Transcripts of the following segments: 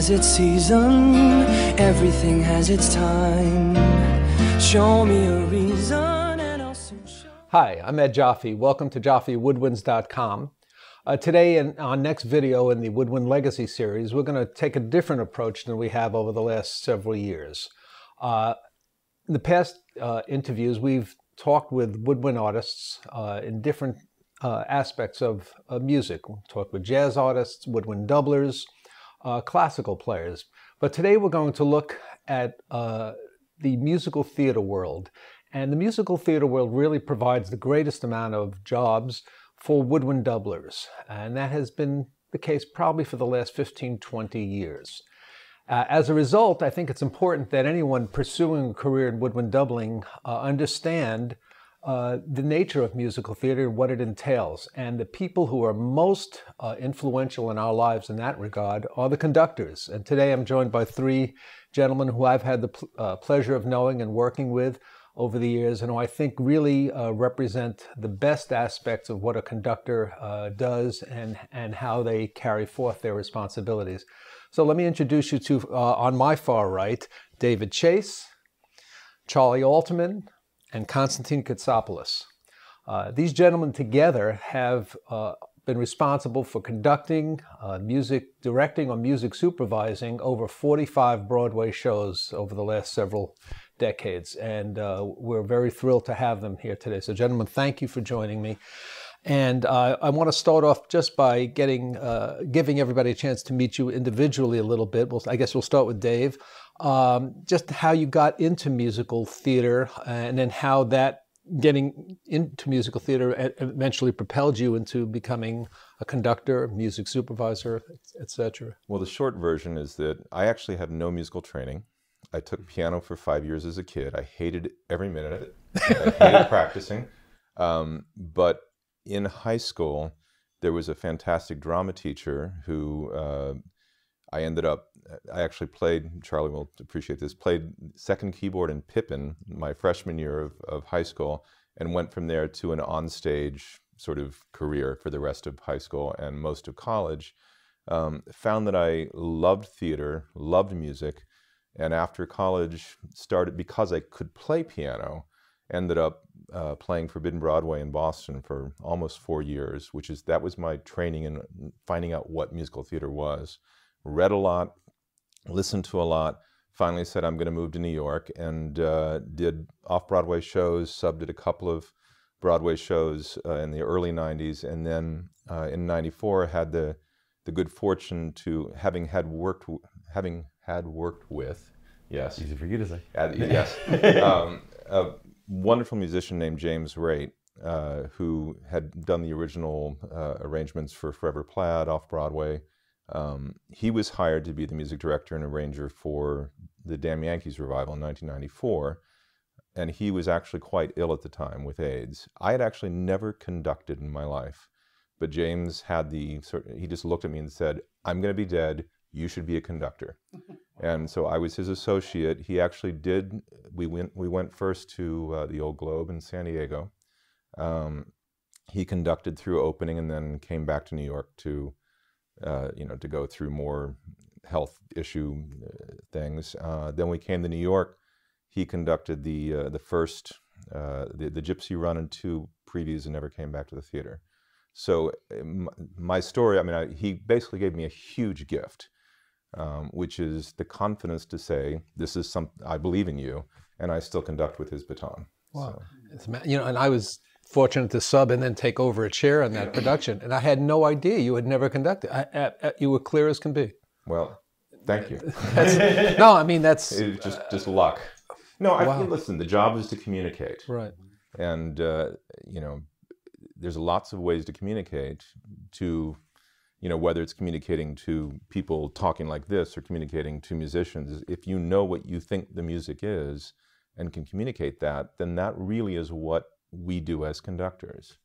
has its season, everything has its time. Show me a reason and I'll soon show. Hi, I'm Ed Jaffe. Welcome to JaffeWoodwinds.com. Today in our next video in the Woodwind Legacy series, we're going to take a different approach than we have over the last several years. In the past interviews, we've talked with woodwind artists in different aspects of music. We'll talk with jazz artists, woodwind doublers, classical players. But today we're going to look at the musical theater world. And the musical theater world really provides the greatest amount of jobs for woodwind doublers. And that has been the case probably for the last 15, 20 years. As a result, I think it's important that anyone pursuing a career in woodwind doubling understand the nature of musical theater and what it entails. And the people who are most influential in our lives in that regard are the conductors. And today I'm joined by three gentlemen who I've had the pleasure of knowing and working with over the years, and who I think really represent the best aspects of what a conductor does and how they carry forth their responsibilities. So let me introduce you to, on my far right, David Chase, Charlie Alterman, and Constantine Kitsopoulos. These gentlemen together have been responsible for conducting, music directing, or music supervising over 45 Broadway shows over the last several decades, and we're very thrilled to have them here today. So gentlemen, thank you for joining me. And I want to start off just by giving everybody a chance to meet you individually a little bit. I guess we'll start with Dave. Just how you got into musical theater, and then how that getting into musical theater eventually propelled you into becoming a conductor, music supervisor, etc. Well, the short version is that I actually had no musical training. I took piano for 5 years as a kid. I hated every minute of it. I hated practicing. But in high school, there was a fantastic drama teacher who I actually played, Charlie will appreciate this, played second keyboard in Pippin my freshman year of high school, and went from there to an onstage sort of career for the rest of high school and most of college. Found that I loved theater, loved music, and after college started, because I could play piano, ended up playing Forbidden Broadway in Boston for almost 4 years, that was my training in finding out what musical theater was. Read a lot, listened to a lot, finally said I'm going to move to New York, and did off-Broadway shows, subbed at a couple of Broadway shows in the early 90s, and then in 94 had the good fortune to having had worked with, yes. Easy for you to say. Yes. A wonderful musician named James Raitt, who had done the original arrangements for Forever Plaid off-Broadway. He was hired to be the music director and arranger for the Damn Yankees revival in 1994, and he was actually quite ill at the time with AIDS. I had actually never conducted in my life, but James had he just looked at me and said, "I'm going to be dead, you should be a conductor." And so I was his associate. He actually did, we went first to the Old Globe in San Diego. He conducted through opening and then came back to New York to to go through more health issue things. Then we came to New York. He conducted the first, the Gypsy Run and 2 previews, and never came back to the theater. So my story, he basically gave me a huge gift, which is the confidence to say, this is I believe in you, and I still conduct with his baton. Wow. So. And I was fortunate to sub and then take over a chair in that production, and I had no idea you had never conducted. You were clear as can be. Well, thank you. That's it's just luck. No, wow. Listen, the job is to communicate. Right. And there's lots of ways to communicate to, whether it's communicating to people talking like this or communicating to musicians. If you know what you think the music is and can communicate that, then that really is what we do as conductors.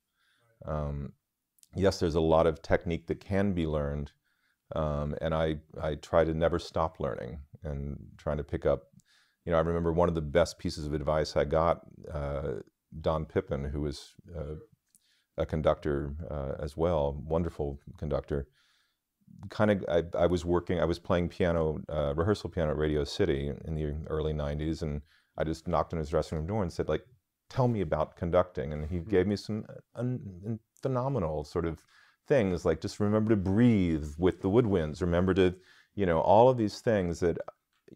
Yes, there's a lot of technique that can be learned, and I try to never stop learning and trying to pick up. I remember one of the best pieces of advice I got, Don Pippin, who was a conductor as well, wonderful conductor, I was playing piano, rehearsal piano at Radio City in the early 90s, and I just knocked on his dressing room door and said, like, tell me about conducting. And he gave me some phenomenal sort of things, like just remember to breathe with the woodwinds, remember to, you know, all of these things that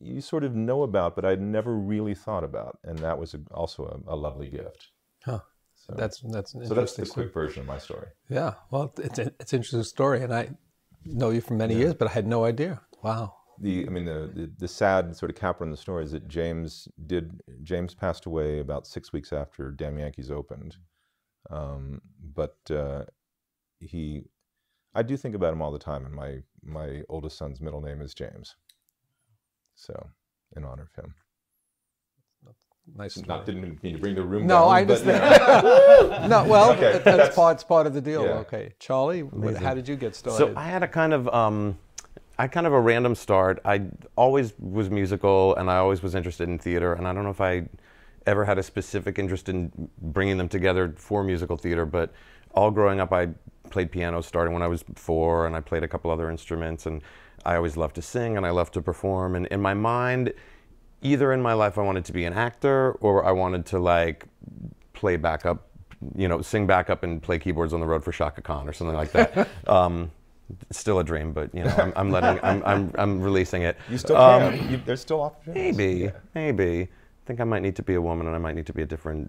you sort of know about, but I'd never really thought about. And that was also a lovely gift. Huh. So that's the quick version of my story. Yeah, well, it's an interesting story, and I know you for many years, but I had no idea. Wow. The sad sort of capper in the story is that James passed away about 6 weeks after Damn Yankees opened, but I do think about him all the time, and my oldest son's middle name is James, so in honor of him. Nice. Didn't mean to bring the room down. No, I understand. No, well, okay. that's part of the deal. Yeah. Okay, Charlie, how did you get started? So I had a kind of a random start. I always was musical, and I always was interested in theater. And I don't know if I ever had a specific interest in bringing them together for musical theater, but all growing up, I played piano starting when I was 4, and I played a couple other instruments. And I always loved to sing, and I loved to perform. And in my mind, either in my life I wanted to be an actor, or I wanted to like play backup, you know, sing backup and play keyboards on the road for Shaka Khan or something like that. It's still a dream, but you know, I'm releasing it. You still can. There's still opportunities. Maybe. I think I might need to be a woman, and I might need to be a different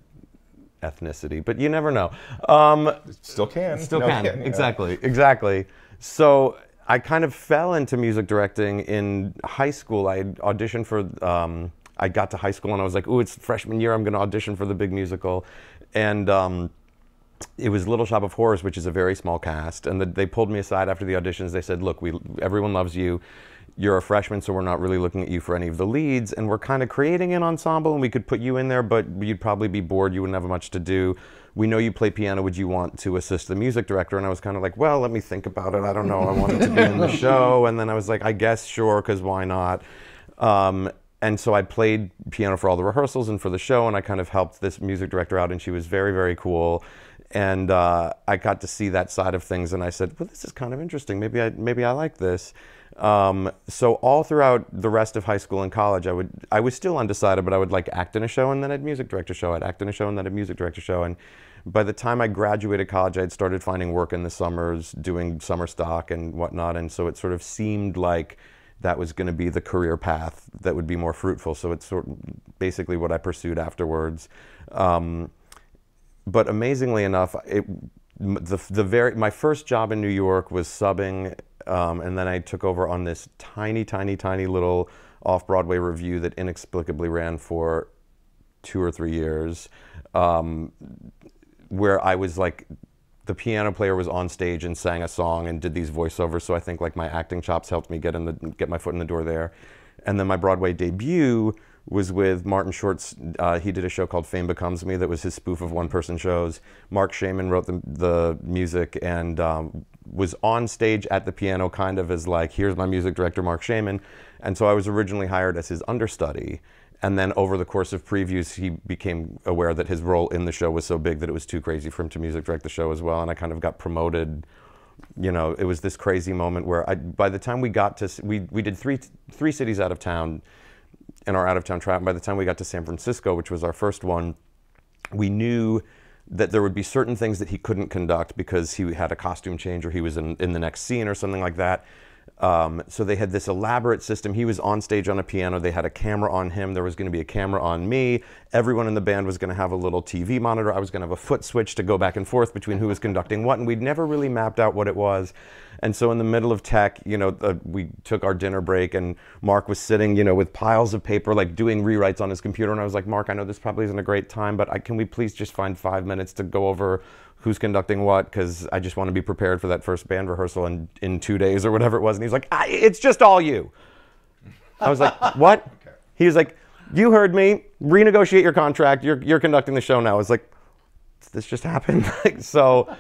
ethnicity, but you never know. Still can. Exactly. So I kind of fell into music directing in high school. I auditioned for, I got to high school and I was like, ooh, it's freshman year, I'm going to audition for the big musical. And it was Little Shop of Horrors, which is a very small cast. And they pulled me aside after the auditions. They said, look, everyone loves you. You're a freshman, so we're not really looking at you for any of the leads. And we're kind of creating an ensemble, and we could put you in there, but you'd probably be bored. You wouldn't have much to do. We know you play piano. Would you want to assist the music director? And I was kind of like, well, let me think about it. I don't know. I wanted to be in the show. And then I was like, I guess, sure, because why not? And so I played piano for all the rehearsals and for the show, and I kind of helped this music director out, and she was very, very cool. And I got to see that side of things, and I said, well, this is kind of interesting. Maybe I like this. So all throughout the rest of high school and college, I was still undecided, but I would like act in a show and then I'd music director show. I'd act in a show and then I'd music director show. And by the time I graduated college, I'd started finding work in the summers, doing summer stock and whatnot. And so it sort of seemed like that was going to be the career path that would be more fruitful. So it's sort of basically what I pursued afterwards. But amazingly enough, my first job in New York was subbing. And then I took over on this tiny little off-Broadway review that inexplicably ran for 2 or 3 years, where I was like, the piano player was on stage and sang a song and did these voiceovers. So I think like my acting chops helped me get my foot in the door there. And then my Broadway debut was with Martin Short's, he did a show called Fame Becomes Me that was his spoof of one-person shows. Mark Shaman wrote the music and was on stage at the piano kind of as like, here's my music director, Mark Shaman. And so I was originally hired as his understudy. And then over the course of previews, he became aware that his role in the show was so big that it was too crazy for him to music direct the show as well. And I kind of got promoted. You know, it was this crazy moment where by the time we got to, we did three cities out of town in our out-of-town travel. By the time we got to San Francisco, which was our first one, we knew that there would be certain things that he couldn't conduct because he had a costume change or he was in the next scene or something like that. So they had this elaborate system. He was on stage on a piano. They had a camera on him. There was going to be a camera on me. Everyone in the band was going to have a little TV monitor. I was going to have a foot switch to go back and forth between who was conducting what, and we'd never really mapped out what it was. And so in the middle of tech, you know, we took our dinner break, and Mark was sitting, you know, with piles of paper, like doing rewrites on his computer. And I was like, Mark, I know this probably isn't a great time, but can we please just find 5 minutes to go over who's conducting what, because I just want to be prepared for that first band rehearsal in 2 days or whatever it was. And he's like, it's just all you. I was like, what? Okay. He was like, you heard me, renegotiate your contract, you're conducting the show now. I was like, this just happened. So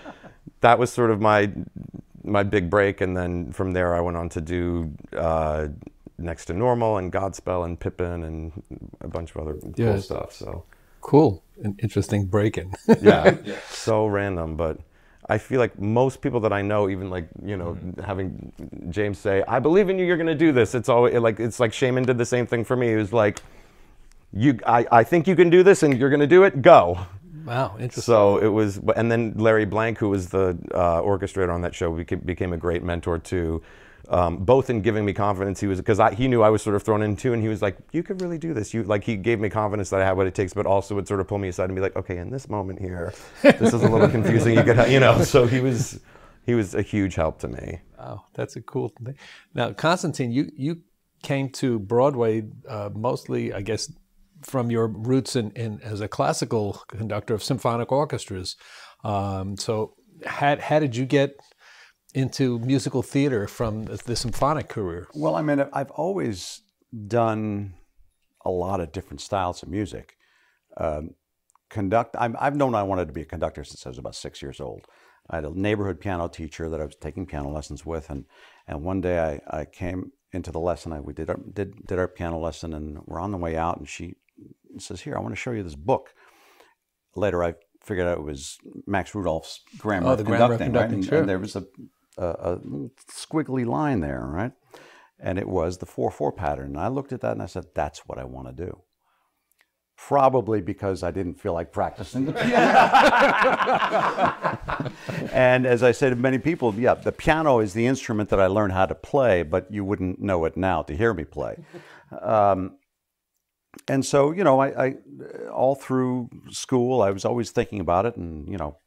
that was sort of my big break. And then from there I went on to do Next to Normal and Godspell and Pippin and a bunch of other cool stuff. So cool. An interesting break-in. Yeah, so random, but I feel like most people that I know, even like, you know, having James say, I believe in you, you're going to do this. It's always like, it's like Shaman did the same thing for me. He was like, I think you can do this and you're going to do it, go. Wow, interesting. So it was, and then Larry Blank, who was the orchestrator on that show, became a great mentor too. Both in giving me confidence, he knew I was sort of thrown in too, and he was like, you could really do this. He gave me confidence that I had what it takes, but also would sort of pull me aside and be like, okay, in this moment here, this is a little confusing. You could, you know, so he was a huge help to me. Wow, that's a cool thing. Now, Constantine, you came to Broadway mostly, I guess, from your roots in as a classical conductor of symphonic orchestras. So how did you get into musical theater from the symphonic career? Well, I mean, I've always done a lot of different styles of music. I've known I wanted to be a conductor since I was about 6 years old. I had a neighborhood piano teacher that I was taking piano lessons with, and one day I came into the lesson. We did our piano lesson, and we're on the way out, and she says, "Here, I want to show you this book." Later, I figured out it was Max Rudolph's Grammar of Conducting, right? Sure. And there was a squiggly line there, right? And it was the 4/4 pattern. And I looked at that and I said, that's what I want to do. Probably because I didn't feel like practicing the piano. And as I say to many people, yeah, the piano is the instrument that I learned how to play, but you wouldn't know it now to hear me play. And so, you know, I all through school, I was always thinking about it, and, you know,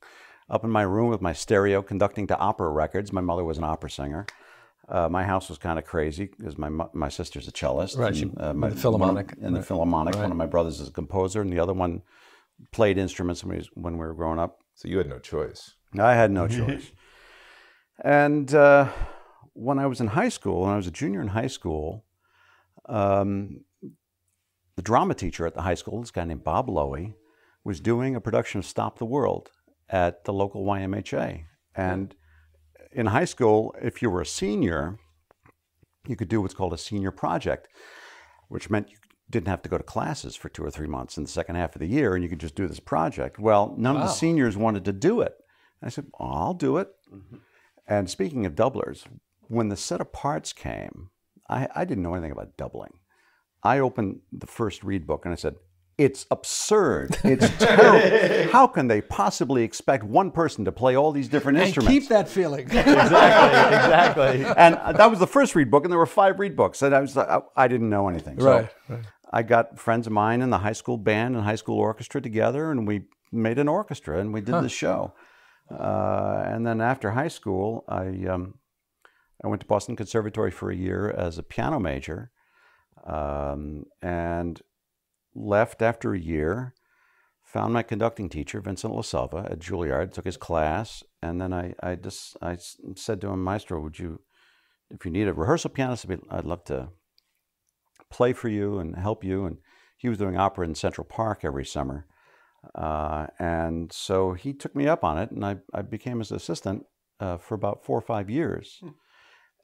up in my room with my stereo conducting to opera records. My mother was an opera singer. My house was kind of crazy because my sister's a cellist. Right, and, the Philharmonic. The Philharmonic. Right. One of my brothers is a composer, and the other one played instruments when we were growing up. So you had no choice. I had no choice. And when I was in high school, when I was a junior in high school, the drama teacher at the high school, this guy named Bob Lowy, was doing a production of Stop the World at the local YMHA. And in high school, if you were a senior, you could do what's called a senior project, which meant you didn't have to go to classes for 2 or 3 months in the second half of the year, and you could just do this project. Well, none of the seniors wanted to do it. I said, well, I'll do it. And speaking of doublers, when the set of parts came, I didn't know anything about doubling. I opened the first read book and I said, it's absurd. It's terrible. How can they possibly expect one person to play all these different instruments? And keep that feeling. Exactly. And that was the first read book, and there were 5 read books. And I didn't know anything. So Right. I got friends of mine in the high school band and high school orchestra together, and we made an orchestra, and we did this show. And then after high school, I went to Boston Conservatory for a year as a piano major. And left after a year, found my conducting teacher, Vincent LaSalva, at Juilliard, took his class, and then I said to him, Maestro, would you, if you need a rehearsal pianist, I'd love to play for you and help you. And he was doing opera in Central Park every summer. And so he took me up on it, and I became his assistant for about 4 or 5 years.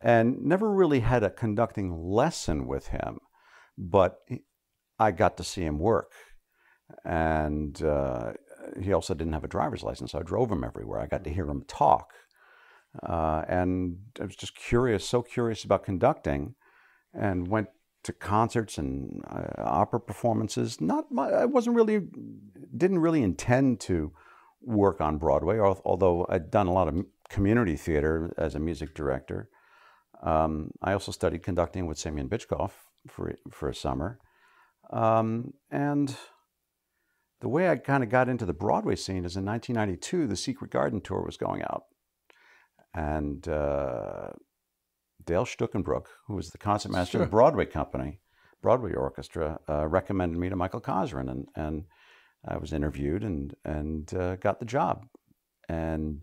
And never really had a conducting lesson with him, but I got to see him work. And he also didn't have a driver's license, so I drove him everywhere. I got to hear him talk. And I was just curious, so curious about conducting, and went to concerts and opera performances. I didn't really intend to work on Broadway, although I'd done a lot of community theater as a music director. I also studied conducting with Semyon Bychkov for a summer. And the way I kind of got into the Broadway scene is in 1992, the Secret Garden tour was going out. And Dale Stuckenbrook, who was the concertmaster of the Broadway company, Broadway Orchestra, recommended me to Michael Cosrin, and I was interviewed and got the job. And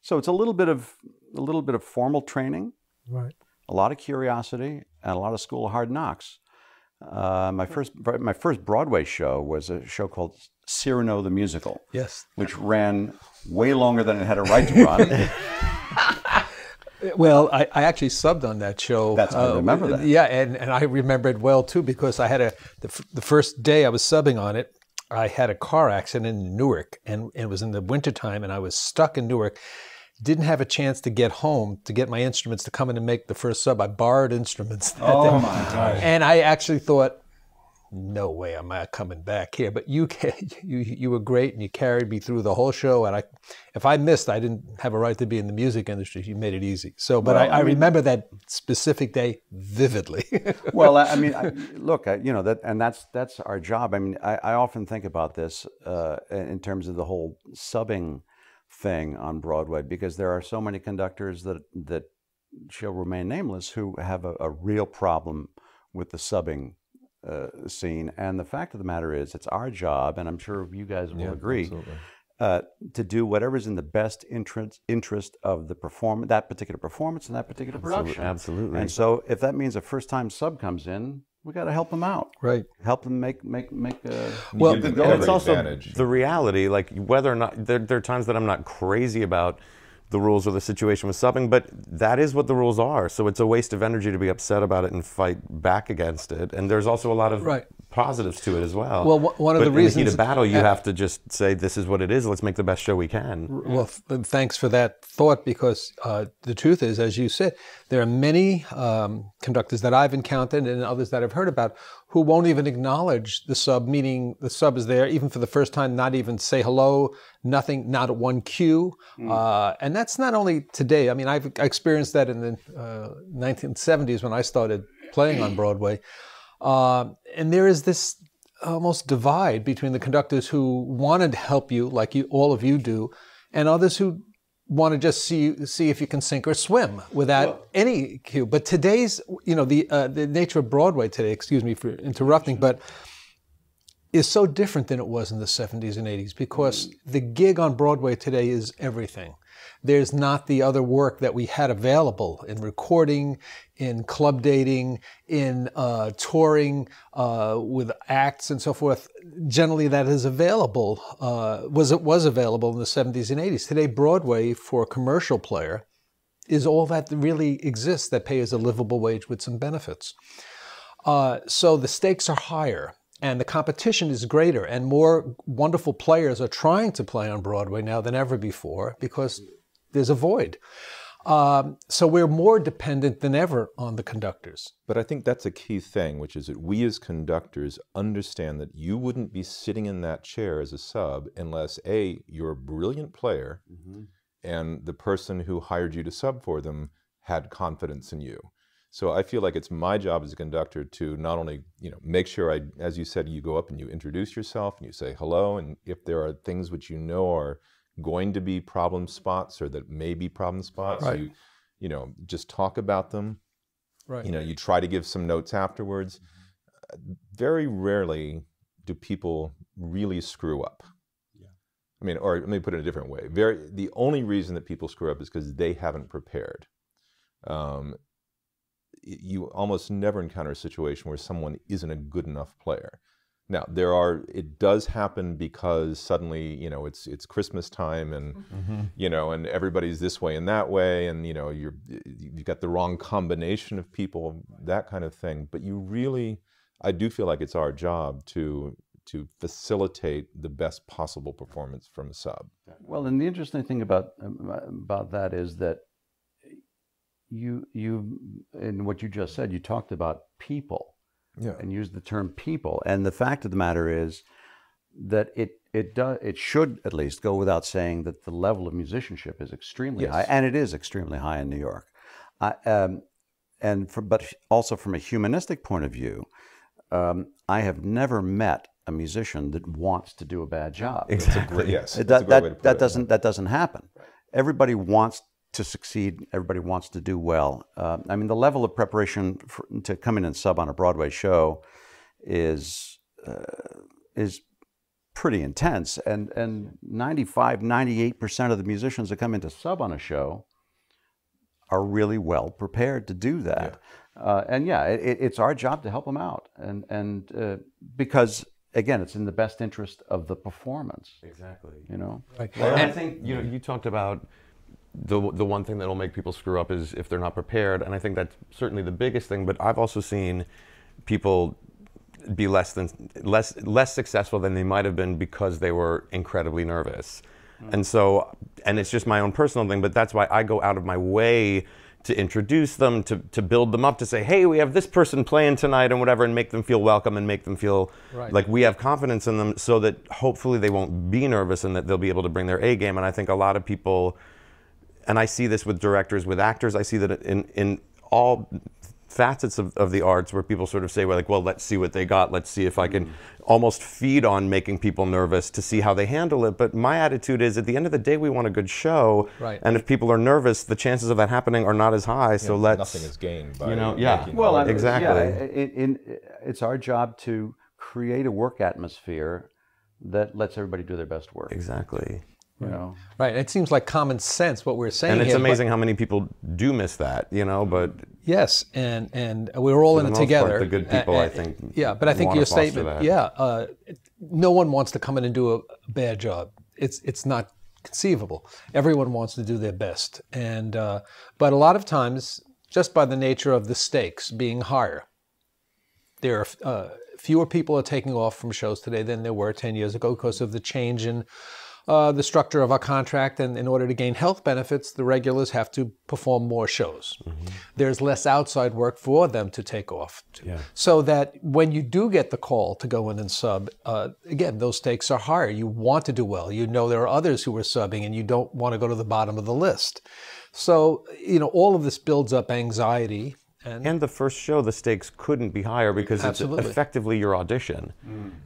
so it's a little bit of formal training, Right. a lot of curiosity, and a lot of school of hard knocks. My first Broadway show was a show called Cyrano the Musical. Yes. Which ran way longer than it had a right to run. Well, I actually subbed on that show. I remember that. Yeah, and I remember it well too, because I had the first day I was subbing on it, I had a car accident in Newark, and it was in the wintertime, and I was stuck in Newark. Didn't have a chance to get home to get my instruments to come in and make the first sub. I borrowed instruments that day. Oh my gosh. And I actually thought, no way am I coming back here. But you were great, and you carried me through the whole show. And if I missed, I didn't have a right to be in the music industry. You made it easy. So, but I remember that specific day vividly. Well, I mean, look, you know, that's our job. I mean, I often think about this in terms of the whole subbing thing on Broadway, because there are so many conductors that shall remain nameless who have a real problem with the subbing scene. And the fact of the matter is, it's our job, and I'm sure you guys will agree, to do whatever's in the best interest of the that particular performance and that particular production. Absolutely. And so, if that means a first-time sub comes in, we got to help them out. Right. Help them make well, Give them and every it's also advantage. the reality, like whether or not, there are times that I'm not crazy about the rules or the situation with subbing, but that is what the rules are. So it's a waste of energy to be upset about it and fight back against it. And there's also a lot of positives to it as well. Well, one of the reasons in the heat of battle, you have to just say, this is what it is. Let's make the best show we can. Well, thanks for that thought, because the truth is, as you said, there are many conductors that I've encountered and others that I've heard about who won't even acknowledge the sub, meaning the sub is there even for the first time, not even say hello, nothing, not at one cue. And that's not only today. I mean, I experienced that in the 1970s when I started playing on Broadway. And there is this almost divide between the conductors who wanted to help you, like all of you do, and others who want to just see if you can sink or swim without any cue. But today's, you know, the nature of Broadway today, excuse me for interrupting, but is so different than it was in the 70s and 80s, because the gig on Broadway today is everything. There's not the other work that we had available in recording, in club dating, in touring with acts and so forth. Generally, that is available, was available in the 70s and 80s. Today, Broadway, for a commercial player, is all that really exists that pays a livable wage with some benefits. So the stakes are higher, and the competition is greater, and more wonderful players are trying to play on Broadway now than ever before, because there's a void. So we're more dependent than ever on the conductors. But I think that's a key thing, which is that we as conductors understand that you wouldn't be sitting in that chair as a sub unless A, you're a brilliant player, and the person who hired you to sub for them had confidence in you. So I feel like it's my job as a conductor to not only, you know, make sure as you said, you go up and you introduce yourself and you say hello, and if there are things which you know are going to be problem spots or that may be problem spots, you know, just talk about them. You know, you try to give some notes afterwards. Very rarely do people really screw up. I mean, or let me put it a different way. The only reason that people screw up is because they haven't prepared. You almost never encounter a situation where someone isn't a good enough player. Now, it does happen because suddenly, you know, it's Christmas time and, you know, and everybody's this way and that way, and, you know, you've got the wrong combination of people, that kind of thing. But I do feel like it's our job to facilitate the best possible performance from a sub. Well, and the interesting thing about that is that you in what you just said, you talked about people. And use the term people. And the fact of the matter is that it should at least go without saying that the level of musicianship is extremely high, and it is extremely high in New York. But also from a humanistic point of view, I have never met a musician that wants to do a bad job. Exactly. That doesn't happen. Everybody wants to succeed, everybody wants to do well. I mean, the level of preparation to come in and sub on a Broadway show is pretty intense, and 95, 98% of the musicians that come in to sub on a show are really well prepared to do that. And it's our job to help them out, and because again, it's in the best interest of the performance. Exactly. You know. Well, I think you talked about the one thing that will make people screw up is if they're not prepared, and I think that's certainly the biggest thing. But I've also seen people be less successful than they might have been because they were incredibly nervous. And so, and it's just my own personal thing, but that's why I go out of my way to introduce them, to build them up, to say, hey, we have this person playing tonight and whatever, and make them feel welcome and make them feel like we have confidence in them, so that hopefully they won't be nervous and that they'll be able to bring their A game. And I think a lot of people, and I see this with directors, with actors, I see that in all facets of the arts, where people sort of say, well, like, well, let's see what they got. Let's see if I can almost feed on making people nervous to see how they handle it. But my attitude is, at the end of the day, we want a good show. And if people are nervous, the chances of that happening are not as high. So let's... Nothing is gained by... Well, exactly. It's our job to create a work atmosphere that lets everybody do their best work. Exactly. You know? Right. It seems like common sense what we're saying. And it's here, amazing how many people do miss that, you know, but... Yes, and we're all in it together. Part, the good people, I think. Yeah, but I think your statement, no one wants to come in and do a bad job. It's not conceivable. Everyone wants to do their best. And but a lot of times, just by the nature of the stakes being higher, there are fewer people are taking off from shows today than there were 10 years ago because of the change in the structure of our contract, and in order to gain health benefits, the regulars have to perform more shows. There's less outside work for them to take off. So that when you do get the call to go in and sub, again, those stakes are higher. You want to do well. You know there are others who are subbing, and you don't want to go to the bottom of the list. So, you know, all of this builds up anxiety. And the first show, the stakes couldn't be higher because it's effectively your audition.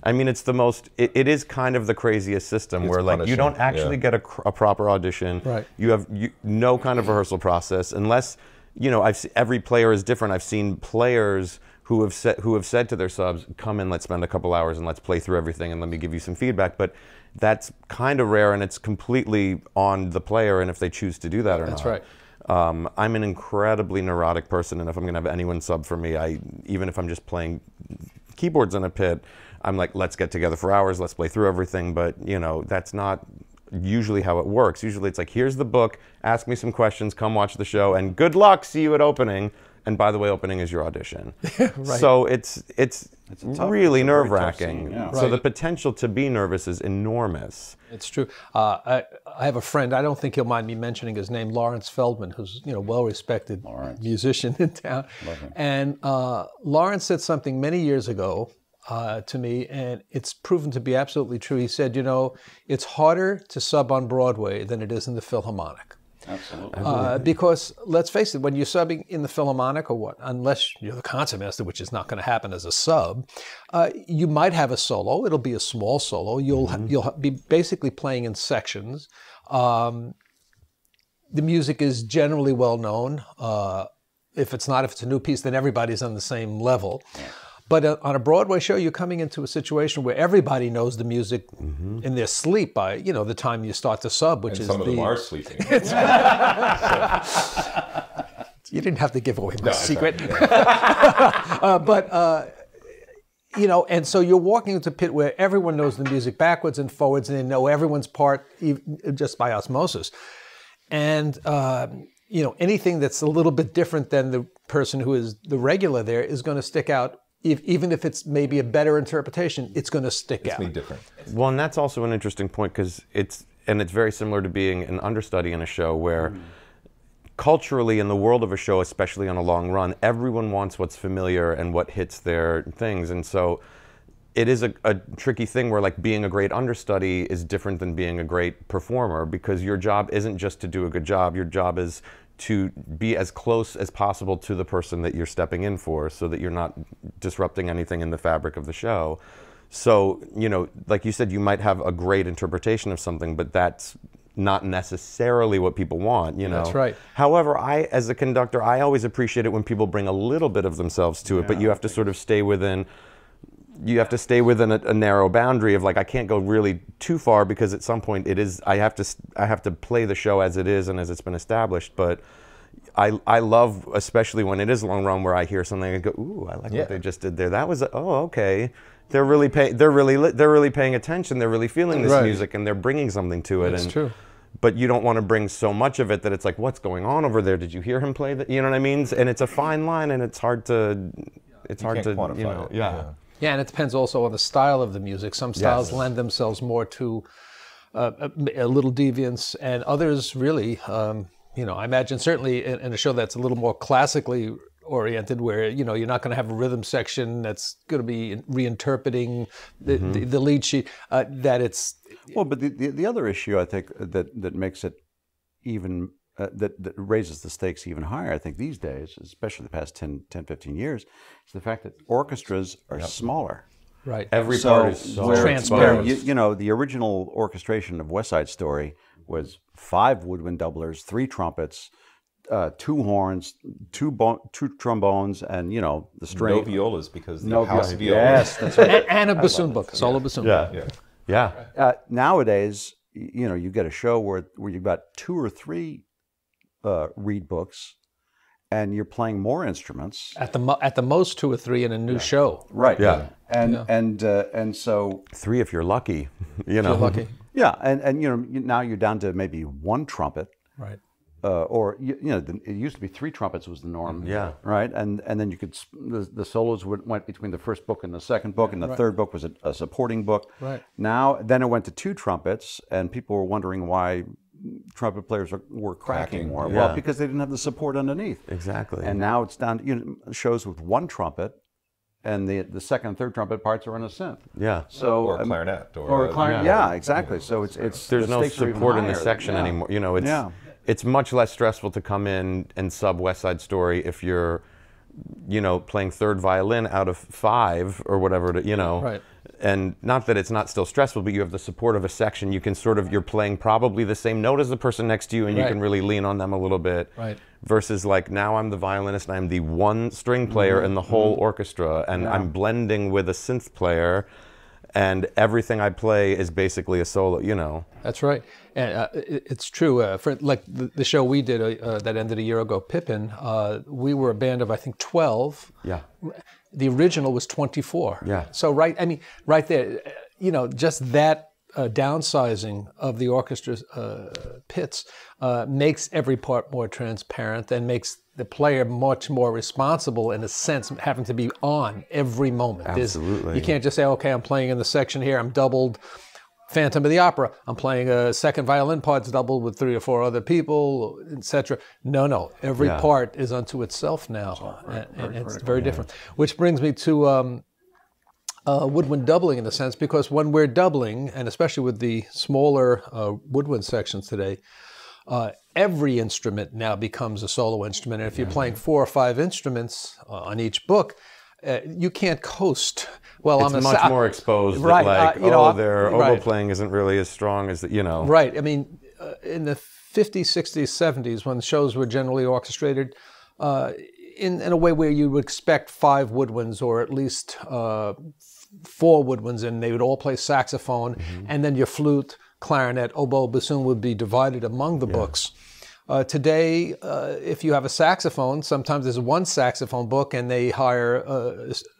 I mean, it's the most, it is kind of the craziest system where like you don't actually get a proper audition. You have no kind of rehearsal process unless, you know, every player is different. I've seen players who have said to their subs, come in, let's spend a couple hours and let's play through everything and let me give you some feedback. But that's kind of rare, and it's completely on the player and if they choose to do that or not. That's right. I'm an incredibly neurotic person, and if I'm going to have anyone sub for me, even if I'm just playing keyboards in a pit, I'm like, let's get together for hours, let's play through everything. But, you know, that's not usually how it works. Usually it's like, here's the book, ask me some questions, come watch the show, and good luck, see you at opening. And by the way, opening is your audition. So it's really nerve-wracking. So the potential to be nervous is enormous. It's true. I have a friend, I don't think he'll mind me mentioning his name, Lawrence Feldman, who's, you know, well-respected musician in town. And Lawrence said something many years ago to me, and it's proven to be absolutely true. He said, you know, it's harder to sub on Broadway than it is in the Philharmonic. Absolutely. Because let's face it, when you're subbing in the Philharmonic or what, unless you're the concertmaster, which is not going to happen as a sub, you might have a solo. It'll be a small solo. You'll be basically playing in sections. The music is generally well known. If it's a new piece, then everybody's on the same level. But on a Broadway show, you're coming into a situation where everybody knows the music in their sleep by, you know, the time you start to sub, which and is some of them are sleeping. You didn't have to give away my secret. You know, and so you're walking into a pit where everyone knows the music backwards and forwards, and they know everyone's part just by osmosis. And, you know, anything that's a little bit different than the person who is the regular there is going to stick out. Even if it's maybe a better interpretation, it's going to stick out. It's different. Well, and that's also an interesting point, because it's very similar to being an understudy in a show where culturally in the world of a show, especially on a long run, everyone wants what's familiar and what hits their things. And so it is a tricky thing where like being a great understudy is different than being a great performer, because your job isn't just to do a good job. Your job is to be as close as possible to the person that you're stepping in for, so that you're not disrupting anything in the fabric of the show. So, you know, like you said, you might have a great interpretation of something, but that's not necessarily what people want, you know? That's right. However, as a conductor, I always appreciate it when people bring a little bit of themselves to it, but you have to sort of stay within a narrow boundary of like, I can't go really too far, because at some point I have to play the show as it is and as it's been established. But I love, especially when it is a long run, where I hear something and go, ooh, I like what they just did there. That was, oh, okay. They're really paying attention. They're really feeling this music, and they're bringing something to it. That's true. But you don't want to bring so much of it that it's like, what's going on over there? Did you hear him play that? You know what I mean? And it's a fine line, and it's hard to, quantify it. Yeah, and it depends also on the style of the music. Some styles lend themselves more to a little deviance, and others really, you know, I imagine certainly in a show that's a little more classically oriented, where, you know, you're not going to have a rhythm section that's going to be reinterpreting the lead sheet, that it's... Well, but the other issue, I think, that makes it even, that raises the stakes even higher, I think, these days, especially the past 10, 15 years, is the fact that orchestras are smaller. Right. Every part is so transparent. You know, the original orchestration of West Side Story was 5 woodwind doublers, 3 trumpets, 2 horns, 2 trombones, and, you know, the string. No violas, because the house viola. Yes, that's right. And a bassoon book, solo bassoon book. Yeah. Nowadays, you know, you get a show where you've got 2 or 3 reed books, and you're playing more instruments. At the most 2 or 3 in a new show. Right. Yeah. And so 3 if you're lucky. You know. If you're lucky. yeah, and you know, now you're down to maybe 1 trumpet. Right. Or you know, it used to be 3 trumpets was the norm. Yeah. Right. And then you could the solos went between the first book and the second book, and the third book was a supporting book. Right. Then it went to 2 trumpets, and people were wondering why trumpet players were cracking more. Yeah. Well, because they didn't have the support underneath. Exactly. And now it's down to, you know, shows with 1 trumpet, and the second and third trumpet parts are in a synth. Yeah. So Or a clarinet. or a clarinet. Yeah, exactly. So it's There's the no stakes are even support in the higher. section Yeah. anymore. You know, it's much less stressful to come in and sub West Side Story if you're, you know, playing third violin out of 5 or whatever, you know. Right. And not that it's not still stressful, but you have the support of a section. You can you're playing probably the same note as the person next to you, and you can really lean on them a little bit. Right. Versus like, now I'm the violinist and I'm the one string player in the whole orchestra, and I'm blending with a synth player, and everything I play is basically a solo, you know. That's right. And it's true. For like the show we did that ended a year ago, Pippin, we were a band of, I think, 12. Yeah. The original was 24. Yeah. So right there, you know, just that downsizing of the orchestra's pits makes every part more transparent and makes the player much more responsible, in a sense, having to be on every moment. Absolutely. You can't just say, okay, I'm playing in the section here, I'm doubled Phantom of the Opera, I'm playing a second violin part's doubled with 3 or 4 other people, etc. No, every part is unto itself now, and it's very different. Which brings me to woodwind doubling, in a sense, because when we're doubling, and especially with the smaller woodwind sections today, every instrument now becomes a solo instrument. And if you're playing 4 or 5 instruments on each book, you can't coast. Well, it's much more exposed. Right. That, like, you know, their oboe playing isn't really as strong as, you know. Right. I mean, in the 50s, 60s, 70s, when shows were generally orchestrated, in a way where you would expect 5 woodwinds, or at least 4 woodwinds, and they would all play saxophone, and then your flute, clarinet, oboe, bassoon would be divided among the books. Today, if you have a saxophone, sometimes there's 1 saxophone book, and they hire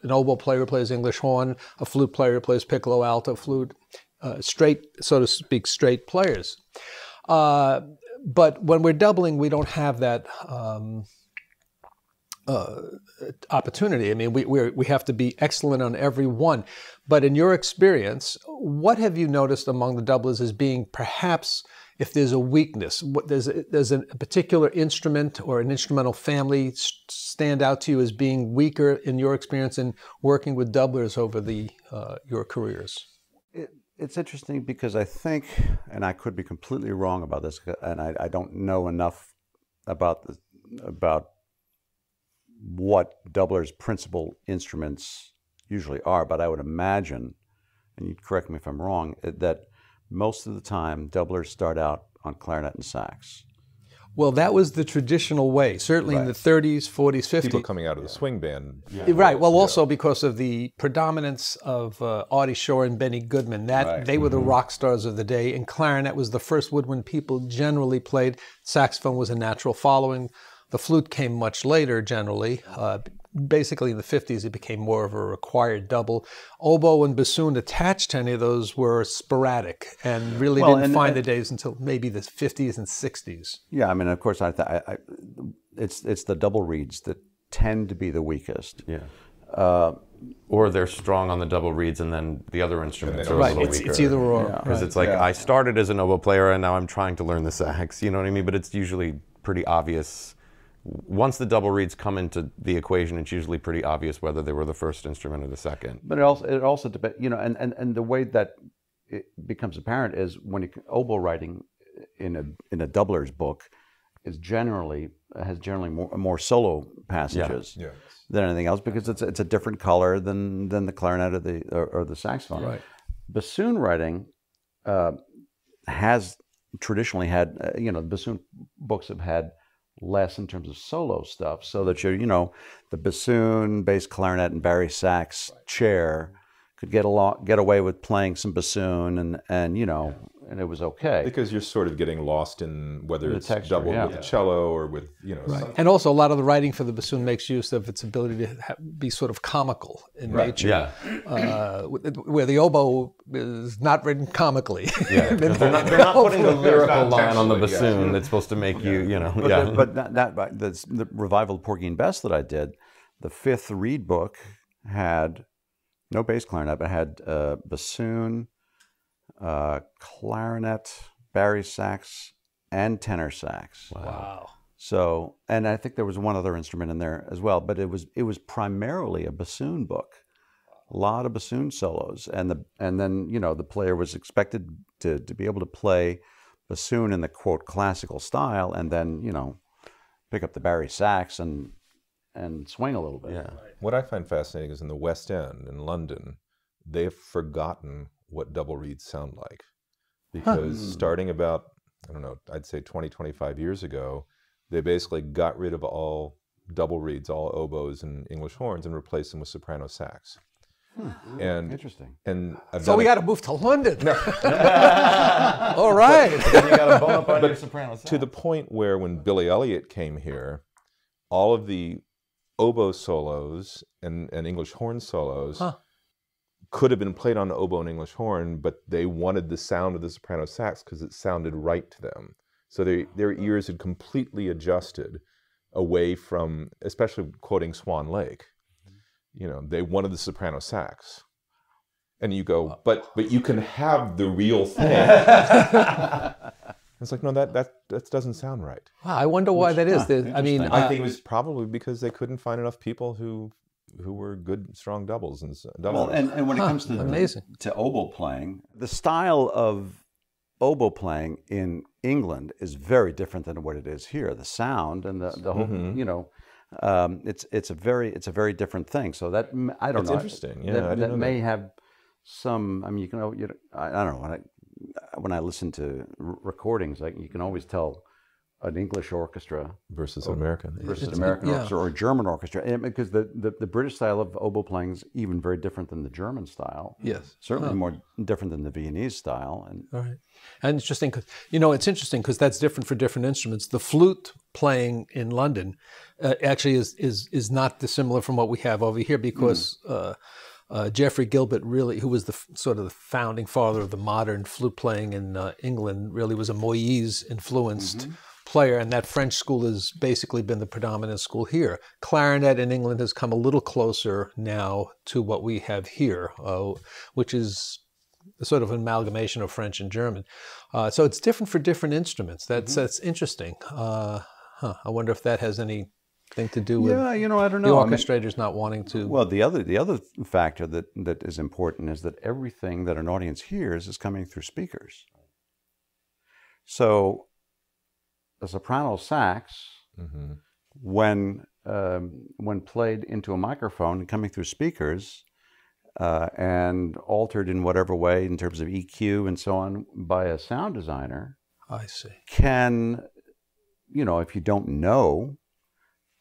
an oboe player who plays English horn, a flute player who plays piccolo, alto, flute, straight, so to speak, straight players. But when we're doubling, we don't have that opportunity. I mean, we have to be excellent on every one. But in your experience, what have you noticed among the doublers as being perhaps, if there's a weakness, there's a particular instrument or an instrumental family stand out to you as being weaker in your experience in working with doublers over your careers? It's interesting because I think, and I could be completely wrong about this, and I don't know enough about what doublers' principal instruments usually are, but I would imagine, and you'd correct me if I'm wrong, that most of the time doublers start out on clarinet and sax. Well, that was the traditional way, certainly in the 30s, 40s, 50s. People coming out of the swing band. Right. Well, also because of the predominance of Artie Shaw and Benny Goodman. They were the rock stars of the day, and clarinet was the first woodwind people generally played. Saxophone was a natural following. The flute came much later, generally. Basically, in the 50s, it became more of a required double. Oboe and bassoon attached to any of those were sporadic, and really didn't find the days until maybe the 50s and 60s. Yeah, I mean, of course, it's the double reeds that tend to be the weakest. Yeah. Or they're strong on the double reeds, and then the other instruments are a Right, little weaker. it's either or. Because it's like, I started as an oboe player, and now I'm trying to learn the sax, you know what I mean? But it's usually pretty obvious. Once the double reeds come into the equation, it's usually pretty obvious whether they were the first instrument or the second. But it also depends, you know, and the way that it becomes apparent is when you, oboe writing in a doubler's book has generally more solo passages than anything else, because it's a different color than the clarinet or the saxophone. Right. Bassoon writing has traditionally had, you know, bassoon books have had less in terms of solo stuff, so that you're, you know, the bassoon, bass clarinet, and bari sax chair could get away with playing some bassoon, and you know, and it was okay. Because you're sort of getting lost in whether it's texture, doubled with the cello or with, you know. Right. And also a lot of the writing for the bassoon makes use of its ability to be sort of comical in nature. Yeah. Where the oboe is not written comically. Yeah. they're not putting the lyrical line on the bassoon that's supposed to make you, you know. But the revival of Porgy and Bess that I did, the fifth reed book had no bass clarinet, but had bassoon, clarinet, bari sax, and tenor sax. Wow. So, and I think there was one other instrument in there as well, but it was primarily a bassoon book. A lot of bassoon solos, and then, you know, the player was expected to be able to play bassoon in the quote classical style, and then, you know, pick up the bari sax and swing a little bit. Yeah. What I find fascinating is in the West End, in London, they've forgotten what double reeds sound like. Because starting about, I don't know, I'd say 20, 25 years ago, they basically got rid of all double reeds, all oboes and English horns, and replaced them with soprano sax. And Interesting. And So we got to move to London. All right. Then you got to bone up on your soprano sax. to the point where when Billy Elliot came here, all of the oboe solos and English horn solos could have been played on the oboe and English horn, but they wanted the sound of the soprano sax because it sounded right to them. So their ears had completely adjusted away from, especially quoting Swan Lake, you know, they wanted the soprano sax. And you go, but you can have the real thing. It's like, no, that doesn't sound right. Wow, I wonder why that is. I mean, I think it was probably because they couldn't find enough people who were good, strong doubles. Well, and when it comes to oboe playing, the style of oboe playing in England is very different than what it is here. The sound and the whole, you know, it's a very different thing. So that, I don't know. It's interesting. Yeah, that may have some. I mean, I don't know. When I listen to recordings, like, you can always tell an English orchestra versus an American orchestra or a German orchestra, and because the British style of oboe playing is even very different than the German style. Yes, certainly more different than the Viennese style. And all right, and interesting, because it's interesting because that's different for different instruments. The flute playing in London actually is not dissimilar from what we have over here, because Geoffrey Gilbert, really, who was the sort of the founding father of the modern flute playing in England, really was a Moyes-influenced player, and that French school has basically been the predominant school here. Clarinet in England has come a little closer now to what we have here, which is sort of an amalgamation of French and German. So it's different for different instruments. That's interesting. I wonder if that has any thing to do with I don't know. the orchestrators not wanting to. Well, the other factor that is important is that everything that an audience hears is coming through speakers. So a soprano sax, when played into a microphone and coming through speakers, and altered in whatever way in terms of EQ and so on by a sound designer, I see. Can, if you don't know,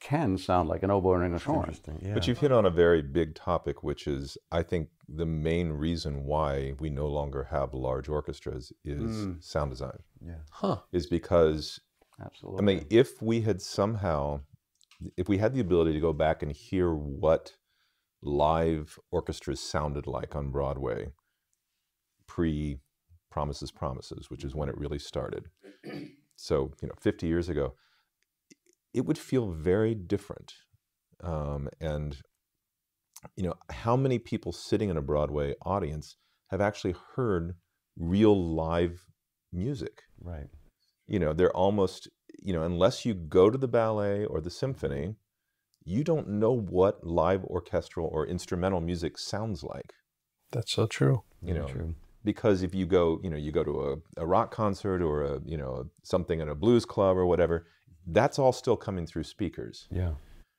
can sound like an oboe or an English horn. Yeah. But you've hit on a very big topic, which is, I think, the main reason why we no longer have large orchestras is sound design. Yeah. Is because, absolutely. I mean, if we had the ability to go back and hear what live orchestras sounded like on Broadway pre Promises, Promises, which is when it really started. So, 50 years ago, it would feel very different. And you know, how many people sitting in a Broadway audience have actually heard real live music? Right. You know, they're almost, you know, unless you go to the ballet or the symphony, you don't know what live orchestral or instrumental music sounds like. That's so true. You know, True. because if you go, you know, you go to a rock concert or a, you know, something in a blues club or whatever, that's all still coming through speakers. Yeah.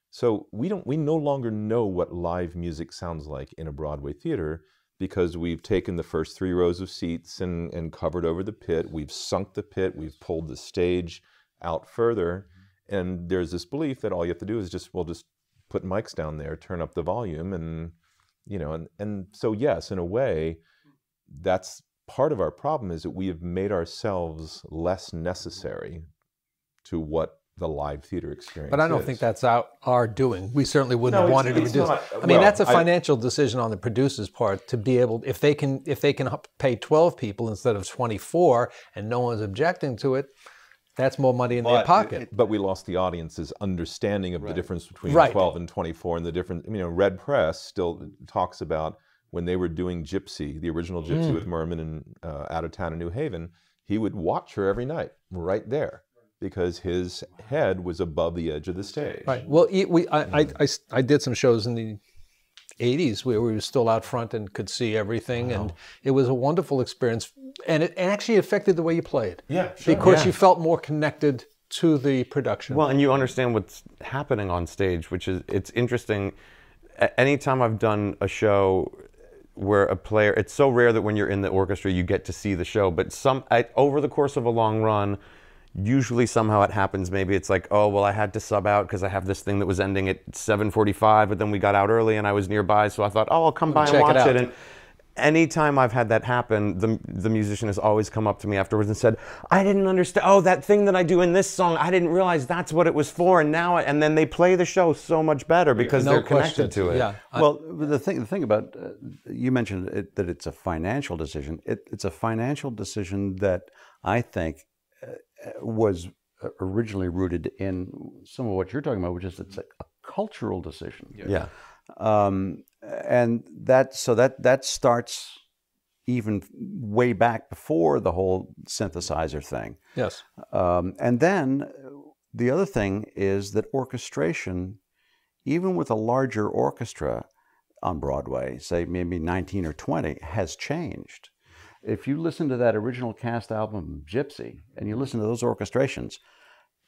So we no longer know what live music sounds like in a Broadway theater, because we've taken the first 3 rows of seats and covered over the pit. We've sunk the pit. We've pulled the stage out further. And there's this belief that all you have to do is just put mics down there, turn up the volume, and, you know, and so yes, in a way, that's part of our problem, is that we have made ourselves less necessary to what the live theater experience But I don't is. think that's our doing. We certainly wouldn't No, have wanted to it's reduce. not. I mean, Well, that's a financial decision on the producer's part to be able, if they can pay 12 people instead of 24, and no one's objecting to it, that's more money in their pocket. But we lost the audience's understanding of the difference between Right. 12 and 24, and the difference. You know, Red Press still talks about when they were doing Gypsy, the original Gypsy with Merman and Out of Town in New Haven. He would watch her every night, right there, because his head was above the edge of the stage. Right. Well, I did some shows in the 80s where we were still out front and could see everything, and it was a wonderful experience. And it actually affected the way you played. Yeah, sure. Because you felt more connected to the production. Well, and you understand what's happening on stage, which is, it's interesting. Anytime I've done a show where a player, it's so rare that when you're in the orchestra you get to see the show, but over the course of a long run, usually somehow it happens. Maybe it's like, oh, well, I had to sub out because I have this thing that was ending at 7:45, but then we got out early and I was nearby, so I thought, oh, I'll come by and watch it. And anytime I've had that happen, the musician has always come up to me afterwards and said, I didn't understand, oh, that thing that I do in this song, I didn't realize that's what it was for, and now, and then they play the show so much better because they're connected to it. Yeah. Well, the thing about, you mentioned that it's a financial decision. It's a financial decision that I think was originally rooted in some of what you're talking about, which is it's a cultural decision. Yeah. And that starts even way back before the whole synthesizer thing. Yes. And then the other thing is that orchestration, even with a larger orchestra on Broadway, say maybe 19 or 20, has changed. If you listen to that original cast album, Gypsy, and you listen to those orchestrations,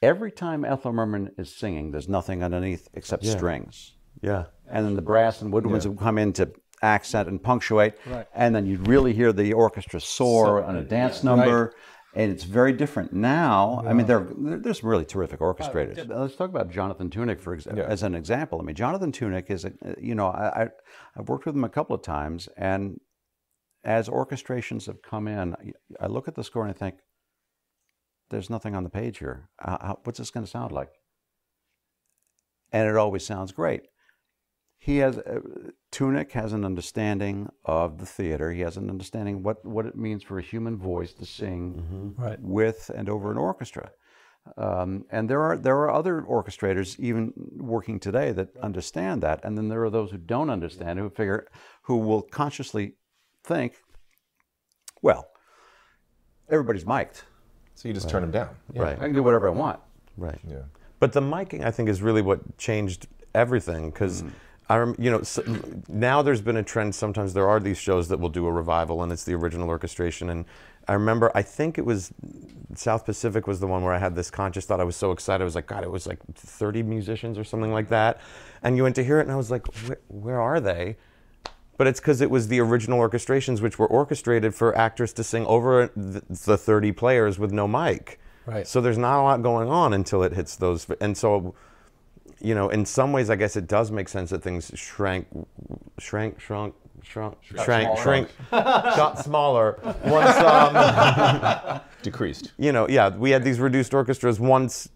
every time Ethel Merman is singing, there's nothing underneath except strings. Yeah. And then the brass and woodwinds would come in to accent and punctuate. Right. And then you'd really hear the orchestra soar on a dance number. Right. And it's very different now. Yeah. I mean, there's really terrific orchestrators. Let's talk about Jonathan Tunick as an example. I mean, Jonathan Tunick is, I've worked with him a couple of times, and as orchestrations have come in, I look at the score and I think, there's nothing on the page here. What's this going to sound like? And it always sounds great. Tunick has an understanding of the theater. He has an understanding what it means for a human voice to sing with and over an orchestra. And there are other orchestrators even working today that understand that. And then there are those who don't understand, who will consciously think, well, everybody's mic'd. So you just turn them down. Yeah. Right. I can do whatever I want. Right. Yeah. But the miking, I think, is really what changed everything, because now there's been a trend. Sometimes there are these shows that will do a revival, and it's the original orchestration. And I remember, I think it was South Pacific was the one where I had this conscious thought. I was so excited. I was like, God, it was like 30 musicians or something like that. And you went to hear it, and I was like, where are they? But it's because it was the original orchestrations, which were orchestrated for actors to sing over the 30 players with no mic. Right. So there's not a lot going on until it hits those. And so, in some ways, I guess it does make sense that things shrunk, got smaller once. Decreased. We had these reduced orchestras once.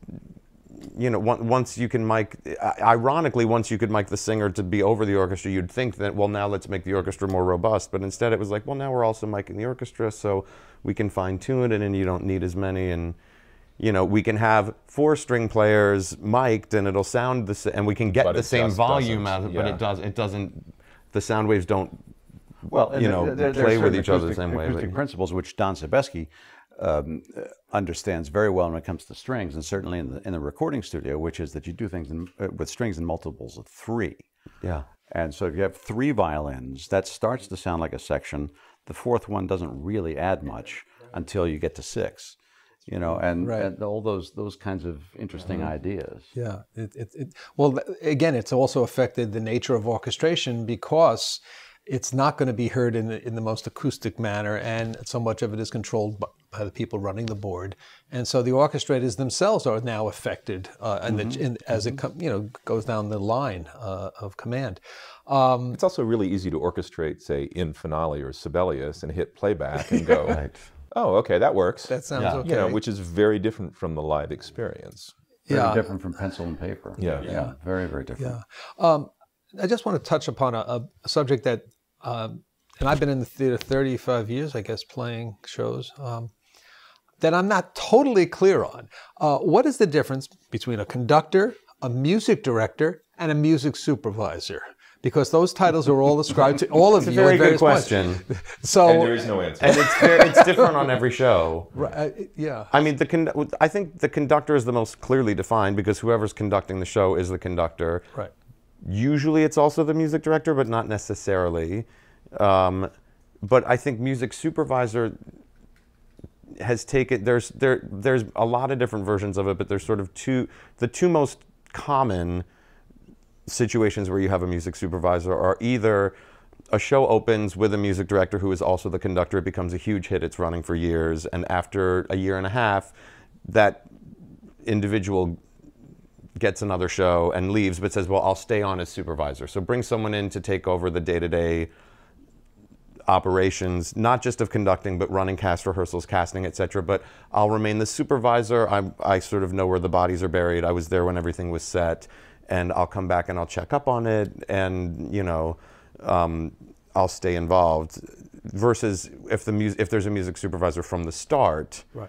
Once you can mic, ironically, once you could mic the singer to be over the orchestra, you'd think that, well, now let's make the orchestra more robust. But instead it was like, well, now we're also micing the orchestra, so we can fine tune it, and you don't need as many. And, you know, we can have 4 string players mic'd and it'll sound the same, and we can get the same volume out of it, but it doesn't, the sound waves don't, you know, play with each other the same way. Acoustic principles, which Don Sebesky understands very well when it comes to strings, and certainly in the recording studio, which is that you do things with strings in multiples of 3. Yeah. And so if you have 3 violins, that starts to sound like a section. The 4th one doesn't really add much until you get to 6. You know, and all those kinds of interesting ideas. Yeah. Well, again, it's also affected the nature of orchestration because it's not going to be heard in the most acoustic manner, and so much of it is controlled by the people running the board. And so the orchestrators themselves are now affected as it goes down the line of command. It's also really easy to orchestrate, say, in Finale or Sibelius and hit playback and go, oh, okay, that works. That sounds okay. You know, which is very different from the live experience. Very different from pencil and paper. Yeah. Very, very different. Yeah. I just want to touch upon a subject that, and I've been in the theater 35 years, I guess, playing shows, that I'm not totally clear on. What is the difference between a conductor, a music director, and a music supervisor? Because those titles are all ascribed to all of you. It's a very good question. So, and there is no answer. And it's different on every show. Right, yeah. I mean, I think the conductor is the most clearly defined because whoever's conducting the show is the conductor. Right. Usually it's also the music director, but not necessarily. But I think music supervisor has taken, there's a lot of different versions of it, but there's sort of the two most common situations where you have a music supervisor are either a show opens with a music director who is also the conductor, it becomes a huge hit, it's running for years, and after a year and a half, that individual gets another show and leaves, but says, well, I'll stay on as supervisor. So bring someone in to take over the day-to-day operations, not just of conducting, but running cast rehearsals, casting, etc. But I'll remain the supervisor. I sort of know where the bodies are buried. I was there when everything was set. And I'll come back and I'll check up on it, and you know, I'll stay involved. Versus if there's a music supervisor from the start, right?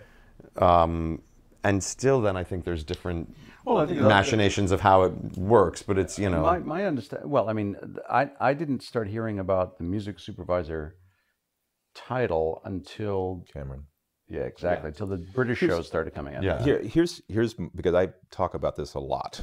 And still, then I think there's different machinations of how it works. But it's my understanding. Well, I mean, I didn't start hearing about the music supervisor title until Cameron. Yeah, exactly. Until the British shows started coming out. Yeah. Here's because I talk about this a lot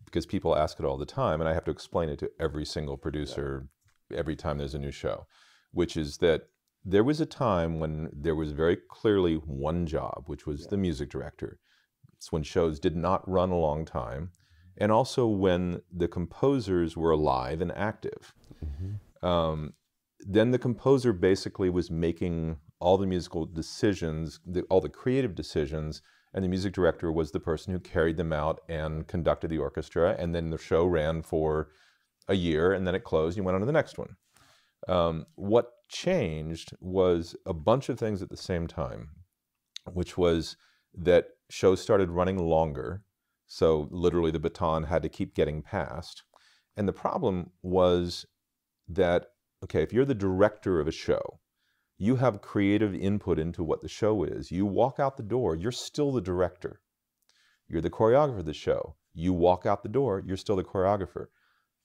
because people ask it all the time, and I have to explain it to every single producer every time there's a new show, which is that there was a time when there was very clearly one job, which was the music director. It's when shows did not run a long time, and also when the composers were alive and active. Then the composer basically was making all the musical decisions, all the creative decisions, and the music director was the person who carried them out and conducted the orchestra, and then the show ran for a year, and then it closed, and you went on to the next one. What changed was a bunch of things at the same time, which was that shows started running longer, so literally the baton had to keep getting passed. And the problem was that, okay, if you're the director of a show, you have creative input into what the show is. You walk out the door, you're still the director. You're the choreographer of the show. You walk out the door, you're still the choreographer.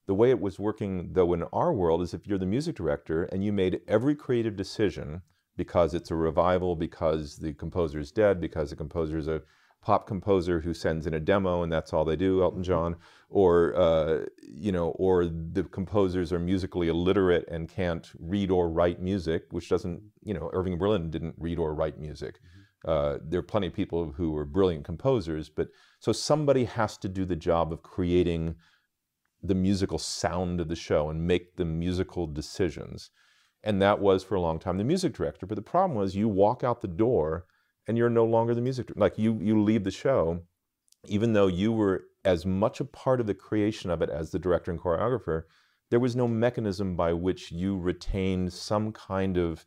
The way it was working, though, in our world is if you're the music director and you made every creative decision because it's a revival, because the composer's dead, because the composer's a pop composer who sends in a demo and that's all they do, Elton John, or or the composers are musically illiterate and can't read or write music, which doesn't, Irving Berlin didn't read or write music. There are plenty of people who are brilliant composers, but so somebody has to do the job of creating the musical sound of the show and make the musical decisions. And that was for a long time the music director. But the problem was you walk out the door and you're no longer the music director. Like you leave the show, even though you were as much a part of the creation of it as the director and choreographer, there was no mechanism by which you retained some kind of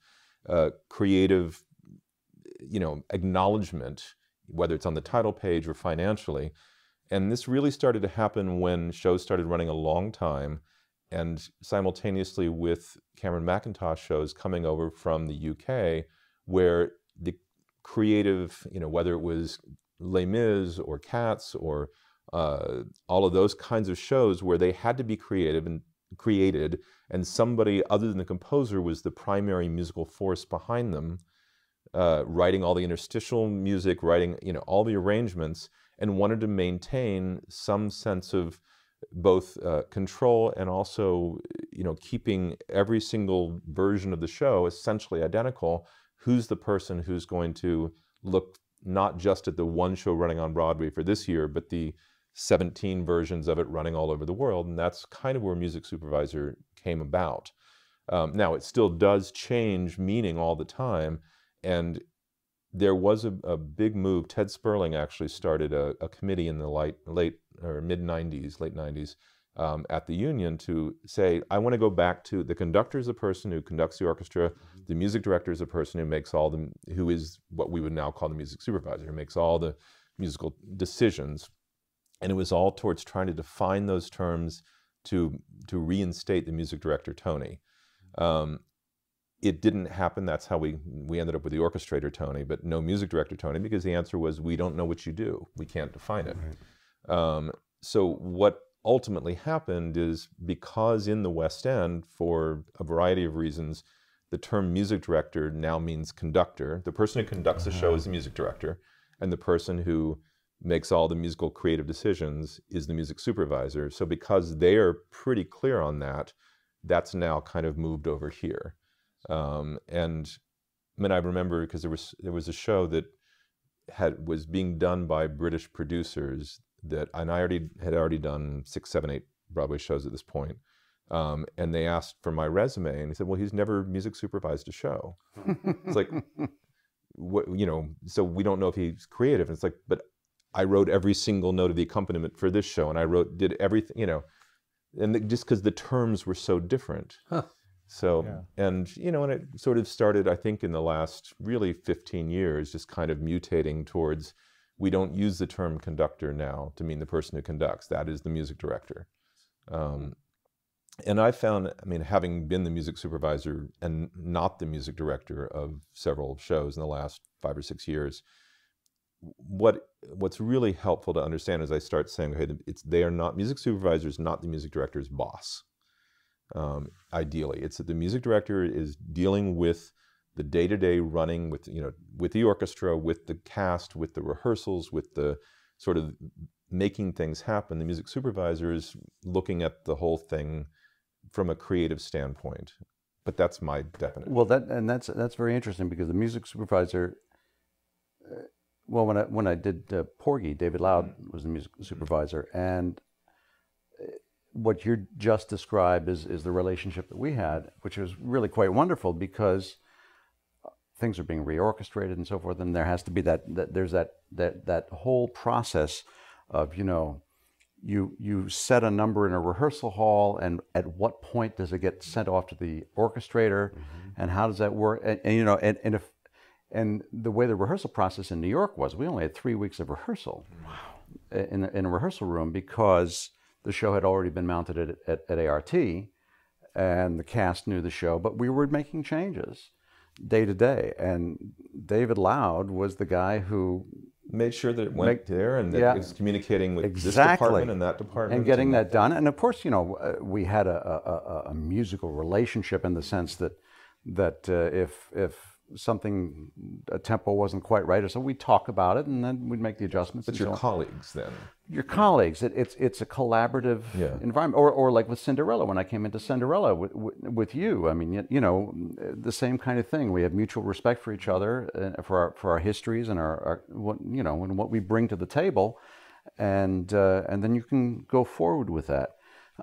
creative, acknowledgement, whether it's on the title page or financially. And this really started to happen when shows started running a long time, and simultaneously with Cameron Mackintosh shows coming over from the UK, where the creative, whether it was Les Mis or Cats or all of those kinds of shows where they had to be creative and created, and somebody other than the composer was the primary musical force behind them, writing all the interstitial music, writing all the arrangements, and wanted to maintain some sense of both control and also keeping every single version of the show essentially identical. Who's the person who's going to look not just at the one show running on Broadway for this year, but the 17 versions of it running all over the world? And that's kind of where music supervisor came about. Now, it still does change meaning all the time. And there was a big move. Ted Sperling actually started a committee in the late or mid-90s, late 90s, at the union to say, I want to go back to the conductor is a person who conducts the orchestra, the music director is a person who makes who is what we would now call the music supervisor, who makes all the musical decisions. And it was all towards trying to define those terms to reinstate the music director, Tony. It didn't happen. That's how we ended up with the orchestrator, Tony, but no music director, Tony, because the answer was, we don't know what you do. We can't define it. Right. So what ultimately happened is, because in the West End, for a variety of reasons, the term music director now means conductor. The person who conducts the show is the music director, and the person who makes all the musical creative decisions is the music supervisor. So because they are pretty clear on that, that's now kind of moved over here. And I mean, I remember because there was a show that was being done by British producers and I had already done 6, 7, 8 Broadway shows at this point. And they asked for my resume, and he said, well, he's never music supervised a show. It's like, what, so we don't know if he's creative. And it's like, but I wrote every single note of the accompaniment for this show, and I did everything, and just because the terms were so different. Huh. So, yeah. And it sort of started, I think, in the last really 15 years, just kind of mutating towards, we don't use the term conductor now to mean the person who conducts. That is the music director. And I found, I mean, having been the music supervisor and not the music director of several shows in the last 5 or 6 years, what's really helpful to understand is I start saying, okay, they are not, music supervisor is not the music director's boss. Ideally, it's that the music director is dealing with the day-to-day running with, with the orchestra, with the cast, with the rehearsals, with the sort of making things happen. The music supervisor is looking at the whole thing from a creative standpoint. But that's my definition. Well, that's very interesting, because the music supervisor, well, when I did Porgy, David Loud was the music supervisor, and what you just described is the relationship that we had, which was really quite wonderful, because things are being reorchestrated and so forth, and there has to be there's that whole process of, you set a number in a rehearsal hall, and at what point does it get sent off to the orchestrator, and how does that work? And the way the rehearsal process in New York was, we only had 3 weeks of rehearsal in a rehearsal room, because the show had already been mounted at ART, and the cast knew the show, but we were making changes day to day. And David Loud was the guy who made sure that it went there, and that it was communicating with this department and that department. And getting that done. And of course, we had a musical relationship, in the sense that if a tempo wasn't quite right, or so, we'd talk about it, and then we'd make the adjustments. But your colleagues then? Your colleagues. It's a collaborative environment. Or like with Cinderella, when I came into Cinderella with you, I mean, the same kind of thing. We have mutual respect for each other, for our histories and and what we bring to the table, and then you can go forward with that.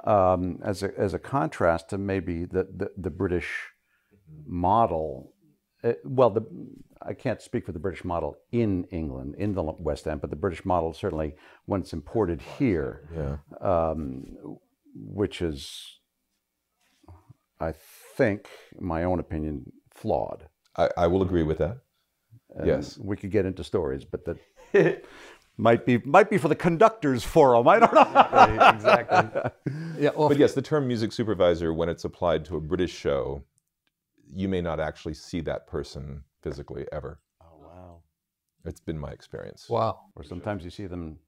As a contrast to maybe the British model. I can't speak for the British model in England, in the West End, but the British model, certainly when it's imported here, which is, I think, in my own opinion, flawed. I will agree with that. Yes. We could get into stories, but that might be for the Conductors Forum. I don't know. Right, exactly. But yes, the term music supervisor, when it's applied to a British show, you may not actually see that person physically ever. Oh, wow. It's been my experience. Wow. Or sometimes you see them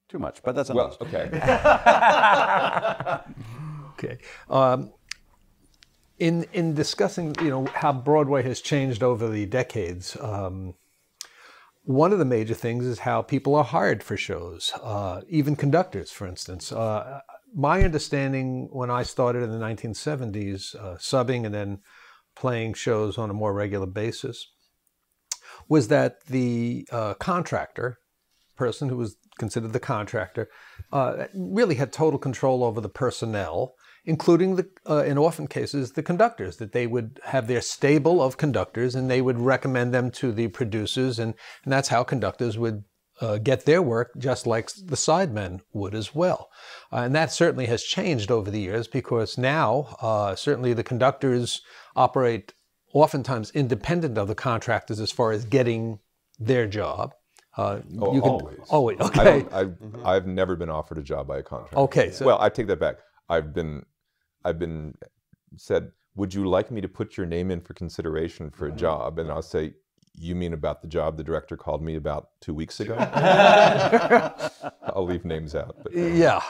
too much, but that's Well, another. okay. Okay. In discussing, how Broadway has changed over the decades, one of the major things is how people are hired for shows, even conductors, for instance. My understanding when I started in the 1970s, subbing and then playing shows on a more regular basis, was that the contractor, person who was considered the contractor, really had total control over the personnel, including, in often cases, the conductors, that they would have their stable of conductors and they would recommend them to the producers, and that's how conductors would get their work, just like the sidemen would as well. And that certainly has changed over the years, because now certainly the conductors operate oftentimes independent of the contractors as far as getting their job. Always. Always, okay. I've never been offered a job by a contractor. Okay. So, well, I take that back. I've been said, would you like me to put your name in for consideration for a job? And I'll say, you mean about the job the director called me about 2 weeks ago? I'll leave names out. But, yeah.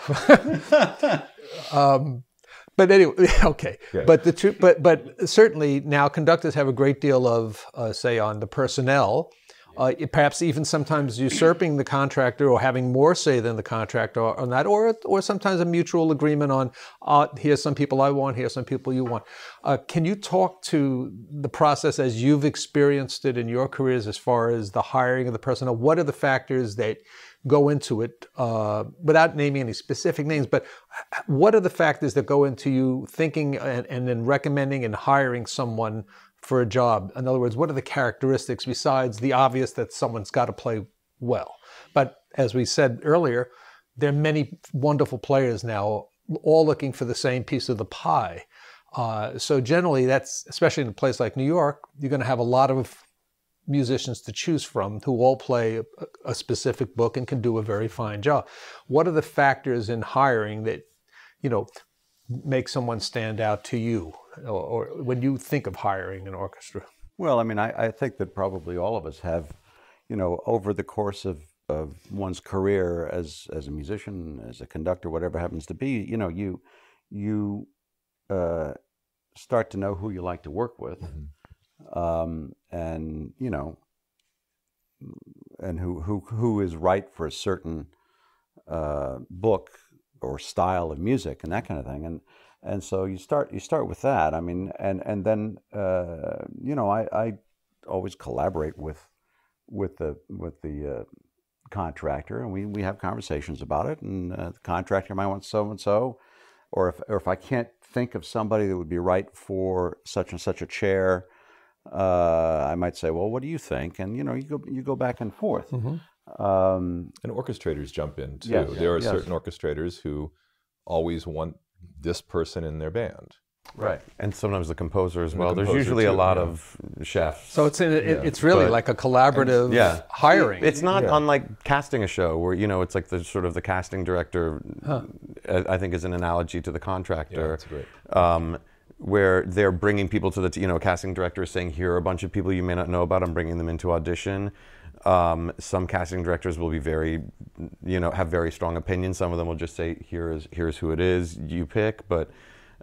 But anyway, okay. Yeah. But certainly now conductors have a great deal of say on the personnel, perhaps even sometimes usurping the contractor or having more say than the contractor on that, or sometimes a mutual agreement on here's some people I want, here's some people you want. Can you talk to the process as you've experienced it in your careers as far as the hiring of the personnel? What are the factors that go into it, without naming any specific names, but what are the factors that go into you thinking and then recommending and hiring someone for a job? In other words, what are the characteristics besides the obvious that someone's got to play well? But as we said earlier, there are many wonderful players now, all looking for the same piece of the pie. So generally, that's, especially in a place like New York, you're going to have a lot of musicians to choose from who all play a specific book and can do a very fine job. What are the factors in hiring that, make someone stand out to you, or when you think of hiring an orchestra? Well, I mean, I think that probably all of us have, over the course of one's career as a musician, as a conductor, whatever happens to be, you start to know who you like to work with. Mm-hmm. And who is right for a certain book or style of music and that kind of thing, and so you start with that. I mean, and then I always collaborate with the contractor, and we have conversations about it, and the contractor might want so and so, or if I can't think of somebody that would be right for such and such a chair, I might say, well, what do you think? And you go back and forth. Mm-hmm. And orchestrators jump in too. Yes, there are yes. certain orchestrators who always want this person in their band. Right. And sometimes the composer as And well. the There's composer usually too, a lot yeah. of chefs. So it's really But- like a collaborative hiring. It's not Yeah. unlike casting a show where, it's like the sort of the casting director, I think is an analogy to the contractor. Yeah, that's great. Where they're bringing people to the, a casting director is saying, here are a bunch of people you may not know about, I'm bringing them into audition. Some casting directors will be very, have very strong opinions. Some of them will just say, here's who it is, you pick. But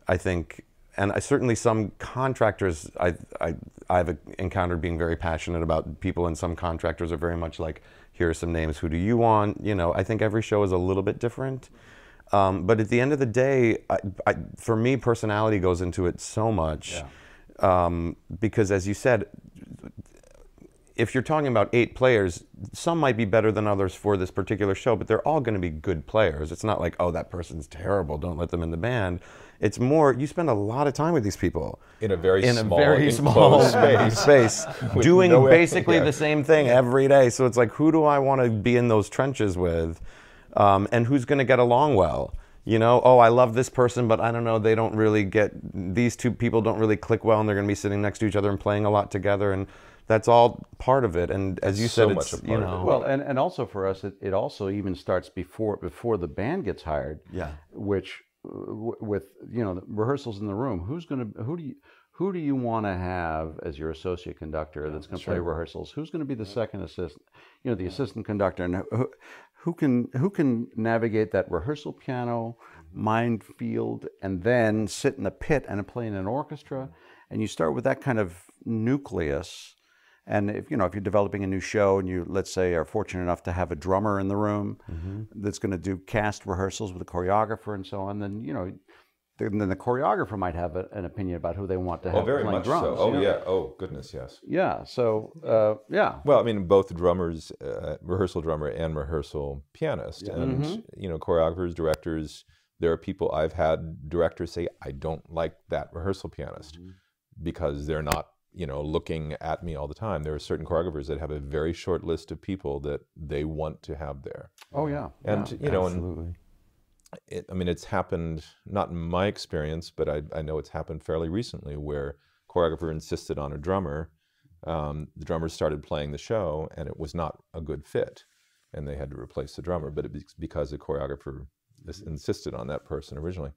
I think, and certainly some contractors I've encountered being very passionate about people, and some contractors are very much like, here are some names, who do you want? I think every show is a little bit different. But at the end of the day, for me, personality goes into it so much. Yeah. Because as you said, if you're talking about 8 players, some might be better than others for this particular show, but they're all going to be good players. It's not like, oh, that person's terrible, don't let them in the band. It's more, you spend a lot of time with these people. In a very small, enclosed space. Doing no basically the same thing every day. So it's like, who do I want to be in those trenches with? And who's going to get along well? Oh, I love this person, but I don't know, they don't really these two people don't really click well, and they're going to be sitting next to each other and playing a lot together, and that's all part of it. And as you said, it's, Well, and also for us, it also even starts before the band gets hired. Yeah. Which with the rehearsals in the room, who do you want to have as your associate conductor that's going to play rehearsals? Who's going to be the second assistant, the assistant conductor, and who can navigate that rehearsal piano minefield and then sit in the pit and play in an orchestra? And you start with that kind of nucleus. And if you're developing a new show and you, let's say, are fortunate enough to have a drummer in the room that's going to do cast rehearsals with a choreographer and so on, then then the choreographer might have an opinion about who they want to have playing drums. So. Oh yeah. Oh goodness, yes. Yeah. So yeah. Well, I mean, both drummers, rehearsal drummer and rehearsal pianist, and choreographers, directors. There are people I've had directors say, I don't like that rehearsal pianist because they're not, looking at me all the time. There are certain choreographers that have a very short list of people that they want to have there. Oh yeah. And absolutely. It's happened, not in my experience, but I know it's happened fairly recently where choreographer insisted on a drummer. The drummer started playing the show and it was not a good fit and they had to replace the drummer, but it's because the choreographer insisted on that person originally.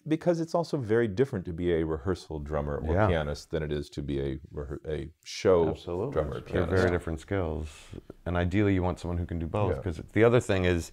Because it's also very different to be a rehearsal drummer or pianist than it is to be a show drummer or pianist. They're very different skills. And ideally you want someone who can do both. Because the other thing is,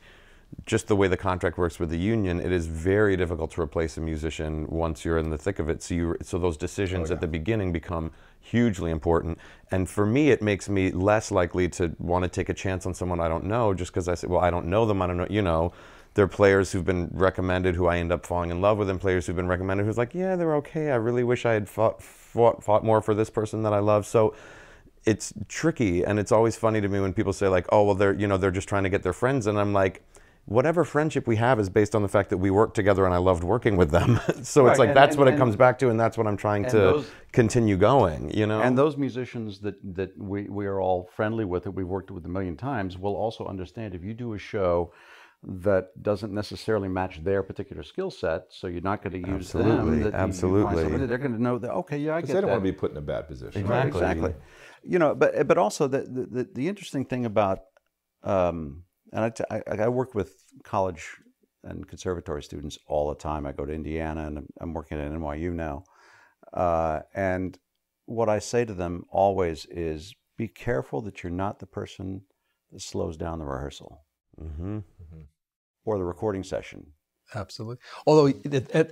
just the way the contract works with the union, it is very difficult to replace a musician once you're in the thick of it. So those decisions at the beginning become hugely important. And for me, it makes me less likely to want to take a chance on someone I don't know, just because I say, well, I don't know them, I don't know, there are players who've been recommended who I end up falling in love with, and players who've been recommended who's like, yeah, they're okay. I really wish I had fought more for this person that I love. So it's tricky, and it's always funny to me when people say like, oh, well, they're just trying to get their friends, and I'm like, whatever friendship we have is based on the fact that we worked together and I loved working with them. So it's like, that's what it comes back to, and that's what I'm trying to continue going, And those musicians that we are all friendly with, that we've worked with a million times, will also understand if you do a show that doesn't necessarily match their particular skill set, so you're not going to use them. Absolutely. They're going to know that, okay, yeah, I get that. They don't want to be put in a bad position. Exactly. But also the interesting thing about, and I work with college and conservatory students all the time. I go to Indiana, and I'm working at NYU now. And what I say to them always is, be careful that you're not the person that slows down the rehearsal. Or the recording session. Absolutely. Although,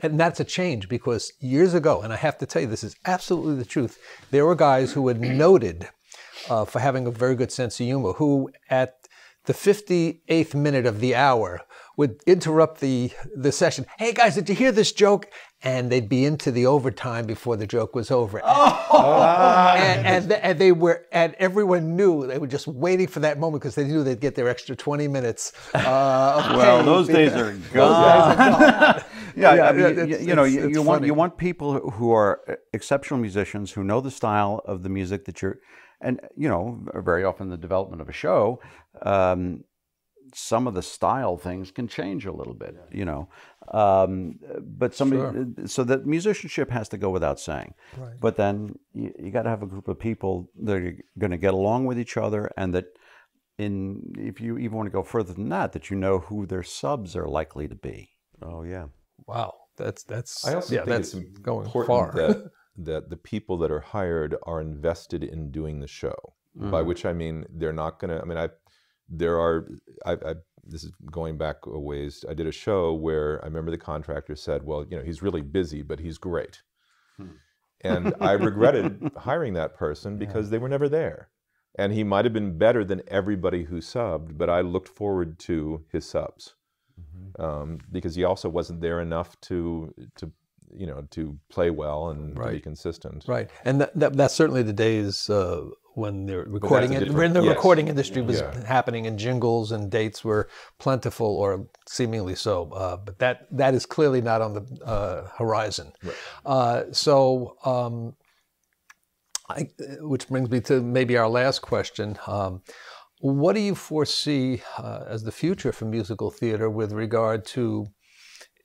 and that's a change, because years ago, and I have to tell you, this is absolutely the truth, there were guys who were noted for having a very good sense of humor, who at the 58th minute of the hour would interrupt the session. Hey guys, did you hear this joke? And they'd be into the overtime before the joke was over. And everyone knew, they were just waiting for that moment because they knew they'd get their extra 20 minutes. Well, those days are gone. You want people who are exceptional musicians, who know the style of the music that you're, and very often the development of a show, some of the style things can change a little bit, but somebody, so that musicianship has to go without saying. Right. But then you got to have a group of people that are going to get along with each other, and that if you even want to go further than that who their subs are likely to be. Oh yeah. Wow. That's I also think that's it's going important far. that the people that are hired are invested in doing the show. By which I mean they're not going to. This is going back a ways. I did a show where I remember the contractor said, "Well, he's really busy, but he's great," and I regretted hiring that person because they were never there, and he might have been better than everybody who subbed, but I looked forward to his subs because he also wasn't there enough to play well and to be consistent. Right, and that's certainly the days when the recording recording industry was happening, and jingles and dates were plentiful, or seemingly so. But that is clearly not on the horizon. Right. Which brings me to maybe our last question. What do you foresee as the future for musical theater with regard to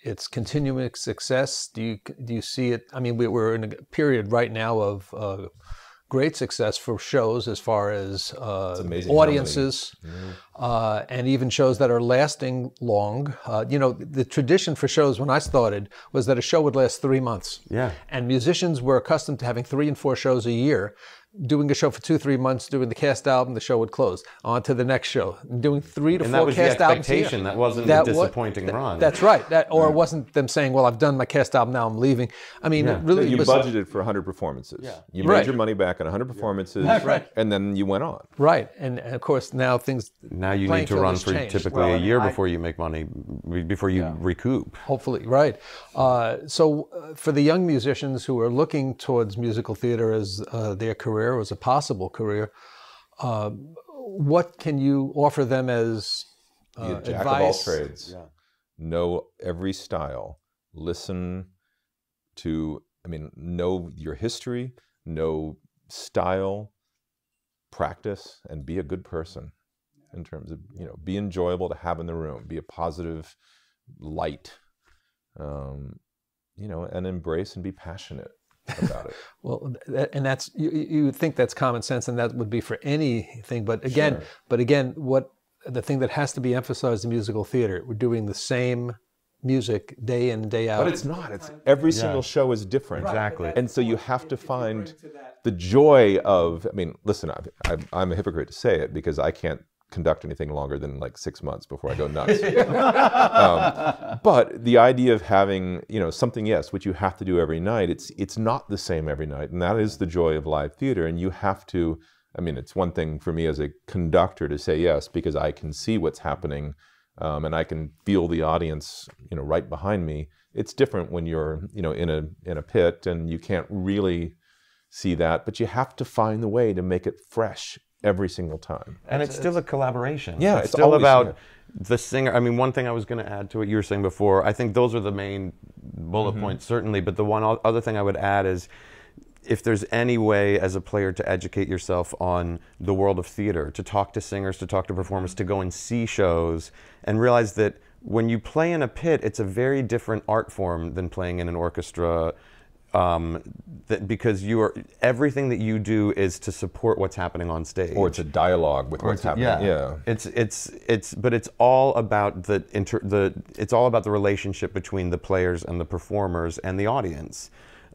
its continuing success? Do you see it? I mean, we're in a period right now of great success for shows as far as amazing audiences, and even shows that are lasting long. You know, the tradition for shows when I started was that a show would last 3 months. Yeah. And musicians were accustomed to having 3 and 4 shows a year. Doing a show for 2-3 months, doing the cast album, the show would close. On to the next show. Doing 3 to 4 cast albums a year. And that was the expectation. That wasn't a disappointing run. That's right. Or it wasn't them saying, well, I've done my cast album, now I'm leaving. I mean, really, you was budgeted for 100 performances. Yeah. You made your money back on 100 performances, and then you went on. Right. And of course, now things... Now you need to run for typically a year before you make money, before you recoup. Hopefully, right. So for the young musicians who are looking towards musical theater as their career, or as a possible career, what can you offer them as Be a jack advice? of all trades. Know every style. Listen to, know your history, know style, practice, and be a good person in terms of, be enjoyable to have in the room, be a positive light, and embrace and be passionate about it. Well, and that's, you think that's common sense, and that would be for anything. But again, what the thing that has to be emphasized in musical theater, we're doing the same music day in, day out. But it's not. It's every single show is different. Exactly. And so you have to find the joy of, listen, I'm a hypocrite to say it because I can't conduct anything longer than like 6 months before I go nuts. But the idea of having, something, yes, which you have to do every night, it's not the same every night. And that is the joy of live theater. And you have to, it's one thing for me as a conductor to say yes, because I can see what's happening, and I can feel the audience, right behind me. It's different when you're, in a pit and you can't really see that, but you have to find the way to make it fresh every single time. And it's still a collaboration. Yeah, it's still about the singer. One thing I was going to add to what you were saying before, I think those are the main bullet points, certainly, but the one other thing I would add is, if there's any way as a player to educate yourself on the world of theater, to talk to singers, to talk to performers, to go and see shows, and realize that when you play in a pit, it's a very different art form than playing in an orchestra, because everything that you do is to support what's happening on stage. Or it's a dialogue with what's happening. Yeah. But it's all about it's all about the relationship between the players and the performers and the audience.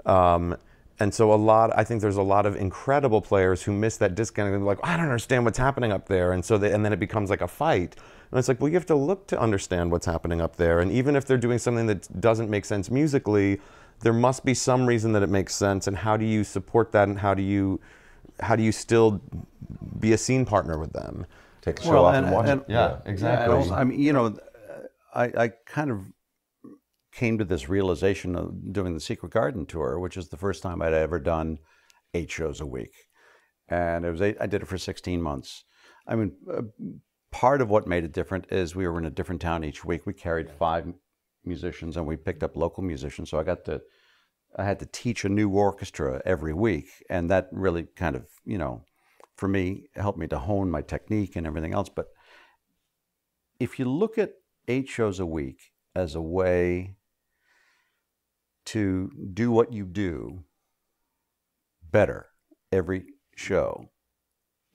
And so I think there's a lot of incredible players who miss that disconnect. They're like, I don't understand what's happening up there. And so and then it becomes like a fight. And it's like, well, you have to look to understand what's happening up there. And even if they're doing something that doesn't make sense musically, there must be some reason that it makes sense. And how do you support that? And how do you still be a scene partner with them? Take a show off and watch it. Yeah, exactly. Yeah, also, I kind of came to this realization of doing the Secret Garden tour, which is the first time I'd ever done 8 shows a week. And I did it for 16 months. Part of what made it different is we were in a different town each week. We carried 5 musicians and we picked up local musicians. So I had to teach a new orchestra every week. And that really kind of, for me, helped me to hone my technique and everything else. But if you look at 8 shows a week as a way to do what you do better every show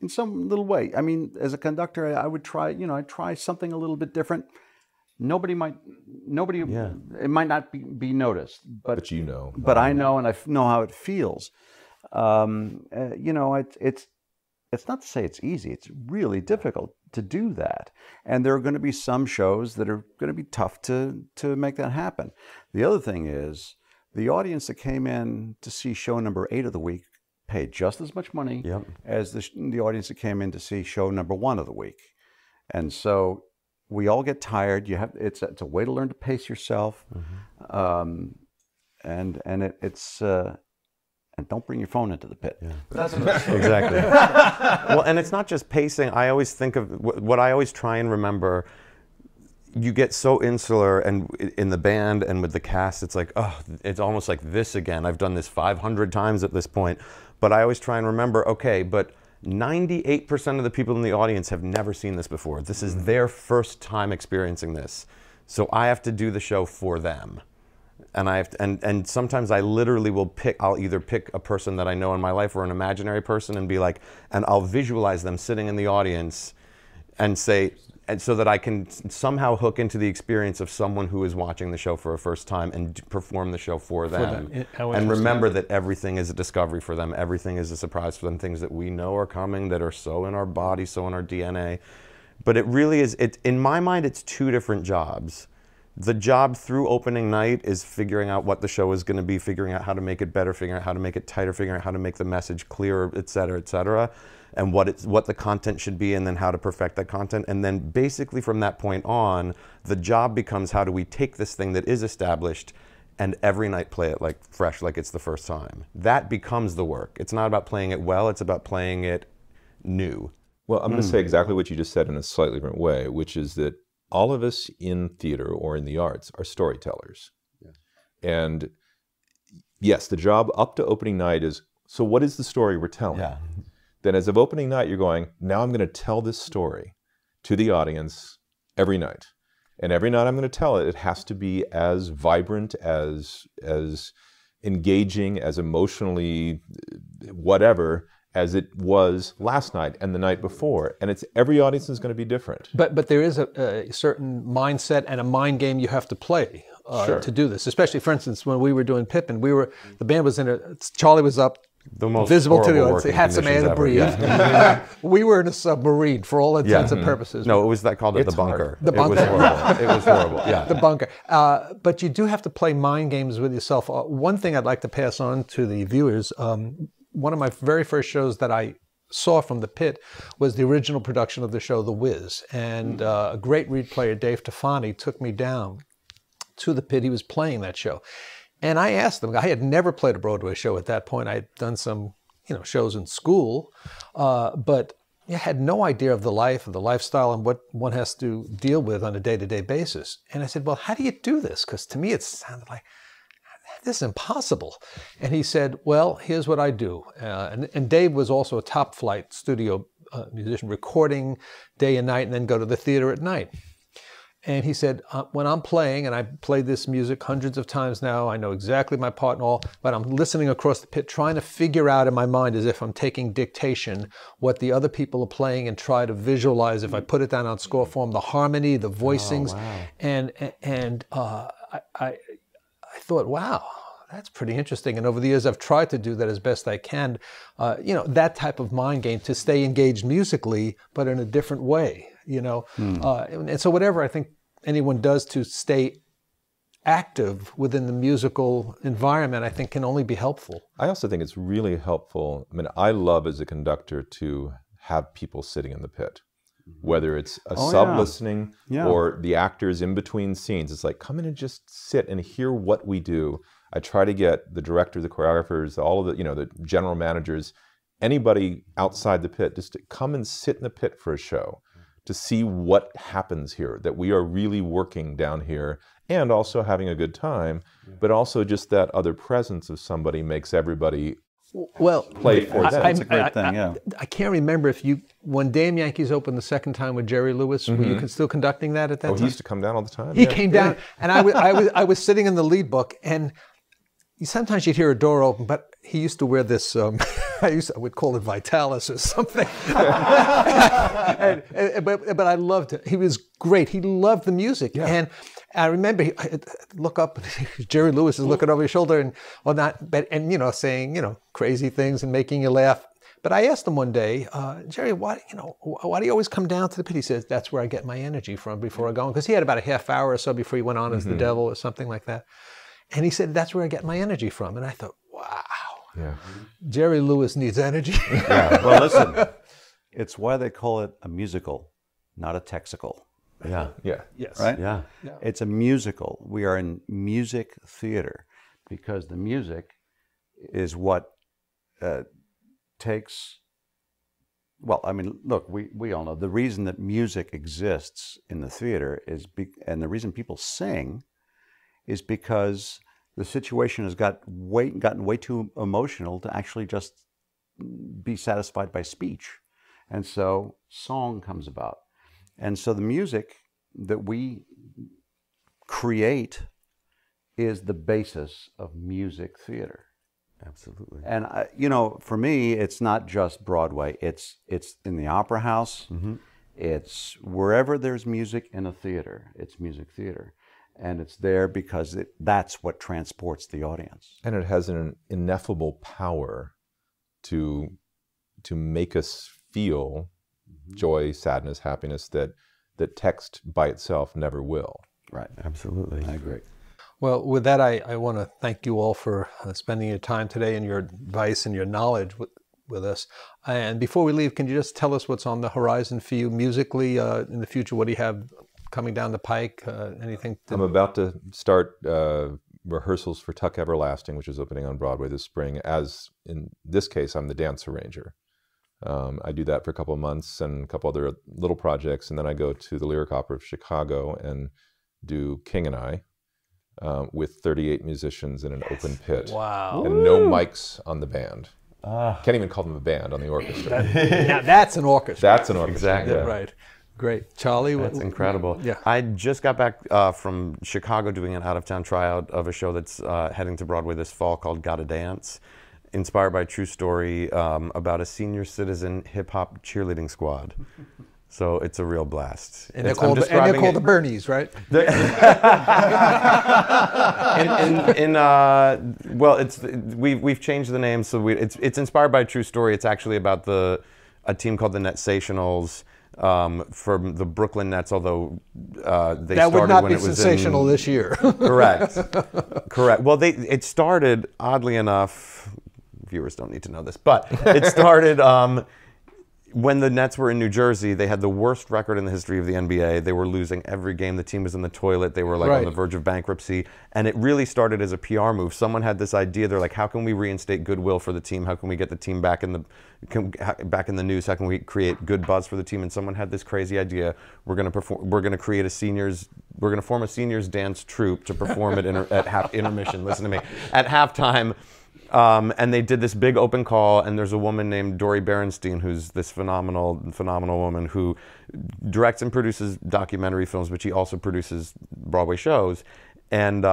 in some little way. As a conductor, I would try, I'd try something a little bit different. It might not be noticed, but you know. But I know, and I know how it feels. It's not to say it's easy. It's really difficult to do that. And there are going to be some shows that are going to be tough to make that happen. The other thing is, the audience that came in to see show number 8 of the week paid just as much money as the audience that came in to see show number 1 of the week. And so we all get tired. It's a way to learn to pace yourself. And don't bring your phone into the pit. Yeah. That's exactly. Well, and it's not just pacing. I always think of what I always try and remember. You get so insular, and in the band and with the cast, it's like, oh, it's almost like this again. I've done this 500 times at this point. But I always try and remember, okay, but 98% of the people in the audience have never seen this before. This is their first time experiencing this. So I have to do the show for them. and sometimes I literally will I'll either pick a person that I know in my life or an imaginary person and be like, and I'll visualize them sitting in the audience and say, and so that I can somehow hook into the experience of someone who is watching the show for a first time and perform the show for them. And remember that everything is a discovery for them. Everything is a surprise for them. Things that we know are coming, that are so in our body, so in our DNA. But it really is, in my mind, it's two different jobs. The job through opening night is figuring out what the show is going to be, figuring out how to make it better, figuring out how to make it tighter, figuring out how to make the message clearer, et cetera, and what the content should be, and then how to perfect that content. And then basically from that point on, the job becomes, how do we take this thing that is established and every night play it like fresh, like it's the first time. That becomes the work. It's not about playing it well, it's about playing it new. Well, I'm going to say exactly what you just said in a slightly different way, which is that all of us in theater or in the arts are storytellers. Yeah. And yes, the job up to opening night is, so what is the story we're telling? Yeah. Then as of opening night, you're going, now I'm going to tell this story to the audience every night. And every night I'm going to tell it, it has to be as vibrant, as engaging, as emotionally whatever, as it was last night and the night before. And it's, every audience is going to be different. But there is a certain mindset and a mind game you have to play to do this. Especially, for instance, when we were doing Pippin, the band was in Charlie was up, the most visible to the audience. They had some air to breathe. Yeah. We were in a submarine for all intents and purposes. No, it was called it the bunker. The bunker. It was horrible. It was horrible. Yeah. The bunker. But you do have to play mind games with yourself. One thing I'd like to pass on to the viewers, one of my very first shows that I saw from the pit was the original production of the show, The Wiz. And a great reed player, Dave Tafani, took me down to the pit. He was playing that show. And I asked him, I had never played a Broadway show at that point. I had done some, shows in school, but I had no idea of the life, of the lifestyle, and what one has to deal with on a day-to-day basis. And I said, well, how do you do this? Because to me, it sounded like, this is impossible. And he said, well, here's what I do. And Dave was also a top flight studio musician, recording day and night and then go to the theater at night. And he said, when I'm playing, and I've played this music hundreds of times now, I know exactly my part and all, but I'm listening across the pit, trying to figure out in my mind, as if I'm taking dictation, what the other people are playing, and try to visualize, if I put it down on score form, the harmony, the voicings. Oh, wow. I thought, wow, that's pretty interesting. And over the years, I've tried to do that as best I can. That type of mind game, to stay engaged musically, but in a different way, And so whatever I think anyone does to stay active within the musical environment, I think can only be helpful. I also think it's really helpful. I mean, I love as a conductor to have people sitting in the pit, whether it's a sub listening or the actors in between scenes. It's like, come in and just sit and hear what we do. I try to get the director, the choreographers, all of the, the general managers, anybody outside the pit, just to come and sit in the pit for a show, to see what happens here, that we are really working down here and also having a good time, but also just that other presence of somebody makes everybody play for them. That's a great thing, I can't remember when Damn Yankees opened the second time with Jerry Lewis, were you still conducting that at that time? He used to come down all the time. He came down, and I was sitting in the lead book, and sometimes you'd hear a door open, but he used to wear this, I would call it Vitalis or something. But I loved it. He was great. He loved the music. Yeah. And I remember I'd look up, Jerry Lewis is looking over his shoulder and saying, crazy things and making you laugh. But I asked him one day, Jerry, why do you always come down to the pit? He says, that's where I get my energy from before I go on. Because he had about a half hour or so before he went on as the devil or something like that. And he said, that's where I get my energy from. And I thought, wow, Jerry Lewis needs energy. Well, listen, it's why they call it a musical, not a texical. Yes. Right? Yeah. It's a musical. We are in music theater because the music is what takes, look, we all know the reason that music exists in the theater and the reason people sing is because the situation has gotten way too emotional to actually just be satisfied by speech. And so song comes about. And so the music that we create is the basis of music theater. Absolutely. And you know, for me, it's not just Broadway. It's in the opera house. It's wherever there's music in a theater. It's music theater, and it's there because that's what transports the audience. And it has an ineffable power to make us feel joy, sadness, happiness that text by itself never will. Right. Absolutely. I agree. Well, with that, I want to thank you all for spending your time today and your advice and your knowledge with us. And before we leave, can you just tell us what's on the horizon for you musically in the future? What do you have coming down the pike? Anything? I'm about to start rehearsals for Tuck Everlasting, which is opening on Broadway this spring. As in this case, I'm the dance arranger. I do that for a couple of months and a couple other little projects, and then I go to the Lyric Opera of Chicago and do King and I. With 38 musicians in an open pit. Wow. And no mics on the band. Can't even call them a band on the orchestra. Now that's an orchestra. That's an orchestra. Exactly. Yeah. Right. Great. Charlie? That's incredible. Yeah. I just got back from Chicago doing an out-of-town tryout of a show that's heading to Broadway this fall called Gotta Dance, inspired by a true story about a senior citizen hip-hop cheerleading squad. So it's a real blast. And they're called the Bernies, right? Well, we've changed the name, so it's inspired by a true story. It's actually about a team called the Netsationals from the Brooklyn Nets, although they that started would not when be it was sensational this year. Correct. Correct. Well, it started, oddly enough, viewers don't need to know this, but it started when the Nets were in New Jersey. They had the worst record in the history of the NBA. They were losing every game. The team was in the toilet. They were like on the verge of bankruptcy. And it really started as a PR move. Someone had this idea. They're like, how can we reinstate goodwill for the team? How can we get the team back in the news? How can we create good buzz for the team? And someone had this crazy idea. We're going to form a seniors dance troupe to perform it at intermission. Listen to me. At halftime. And they did this big open call, and there's a woman named Dori Berinstein, who's this phenomenal woman who directs and produces documentary films, but she also produces Broadway shows. And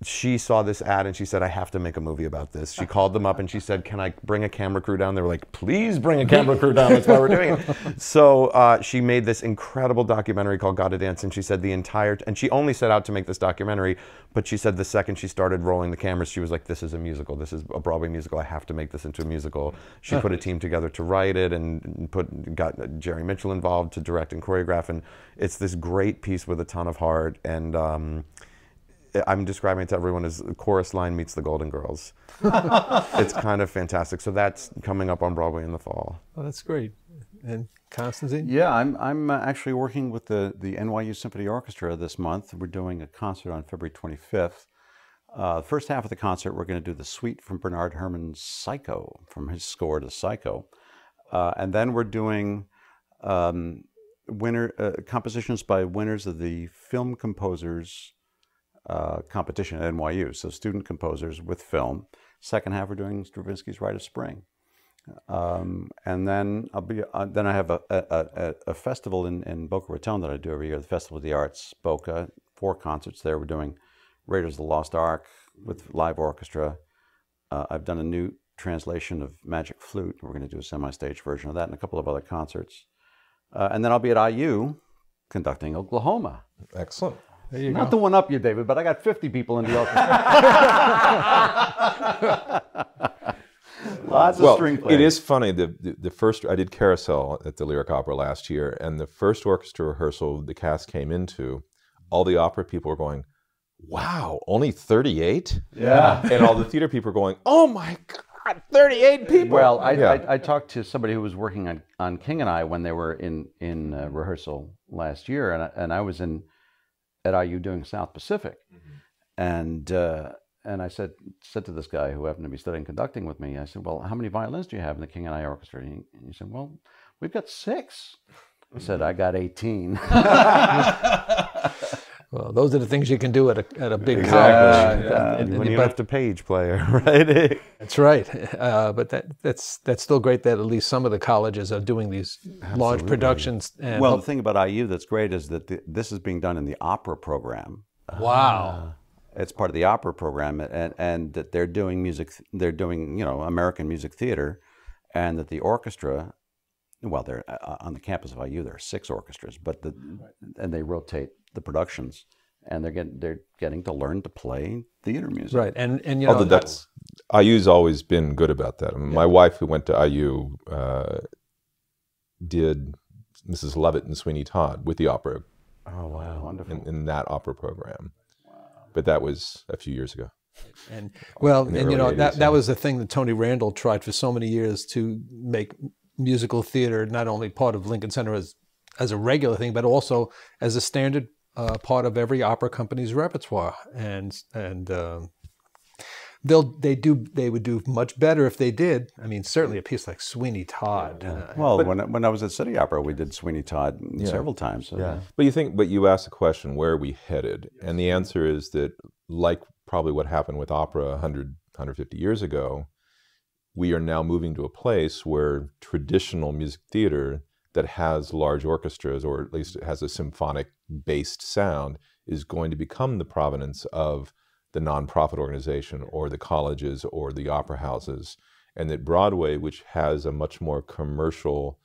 she saw this ad and she said, I have to make a movie about this. She called them up and she said, can I bring a camera crew down? They were like, please bring a camera crew down. That's why we're doing it. So she made this incredible documentary called Gotta Dance. And she said and she only set out to make this documentary, but she said the second she started rolling the cameras, she was like, this is a musical. This is a Broadway musical. I have to make this into a musical. She put a team together to write it and got Jerry Mitchell involved to direct and choreograph. And it's this great piece with a ton of heart. And I'm describing it to everyone as the chorus line meets the Golden Girls. It's kind of fantastic. So that's coming up on Broadway in the fall. Oh, that's great. And Constantine? Yeah, I'm actually working with the NYU Symphony Orchestra this month. We're doing a concert on February 25th. The first half of the concert, we're going to do the suite from Bernard Herrmann's Psycho, from his score to Psycho. And then we're doing compositions by winners of the Film Composers competition at NYU, so student composers with film. Second half, we're doing Stravinsky's Rite of Spring, and then then I have a festival in Boca Raton that I do every year, the Festival of the Arts, Boca. 4 concerts there. We're doing Raiders of the Lost Ark with live orchestra. I've done a new translation of Magic Flute. We're going to do a semi-stage version of that and a couple of other concerts, and then I'll be at IU conducting Oklahoma. Excellent. There you Not go. to one up you, David, but I got 50 people in the orchestra. Lots of string playing. It is funny. The first, I did Carousel at the Lyric Opera last year, and the first orchestra rehearsal the cast came into, all the opera people were going, wow, only 38? Yeah. And all the theater people were going, oh my God, 38 people. Well, I talked to somebody who was working on King and I when they were in rehearsal last year, and I was at IU doing South Pacific, and I said to this guy who happened to be studying conducting with me, I said, well, how many violins do you have in the King and I orchestra? And he said, well, we've got 6. I said, I got 18. Well, those are the things you can do at a big Exactly. college. When you don't have to page player, right? That's right. But that's still great that at least some of the colleges are doing these large productions. And Well, the thing about IU that's great is that this is being done in the opera program. wow. it's part of the opera program, and that they're doing music, they're doing, American music theater, and that the orchestra, well, they're on the campus of IU, there are 6 orchestras, but and they rotate the productions, and they're getting to learn to play theater music. Right, and although that's IU's always been good about that. I mean, my wife, who went to IU, did Mrs. Lovett and Sweeney Todd with the opera. Oh wow, wonderful! In that opera program, but that was a few years ago. And well, and 80s, that was the thing that Tony Randall tried for so many years to make musical theater not only part of Lincoln Center as a regular thing, but also as a standard part of every opera company's repertoire. And they would do much better if they did. I mean, certainly a piece like Sweeney Todd. Well, when I was at City Opera, we did Sweeney Todd several times. So. Yeah. But you asked the question, where are we headed? And the answer is that, like probably what happened with opera 150 years ago, we are now moving to a place where traditional music theater that has large orchestras, or at least it has a symphonic-based sound, is going to become the provenance of the nonprofit organization or the colleges or the opera houses, and that Broadway, which has a much more commercial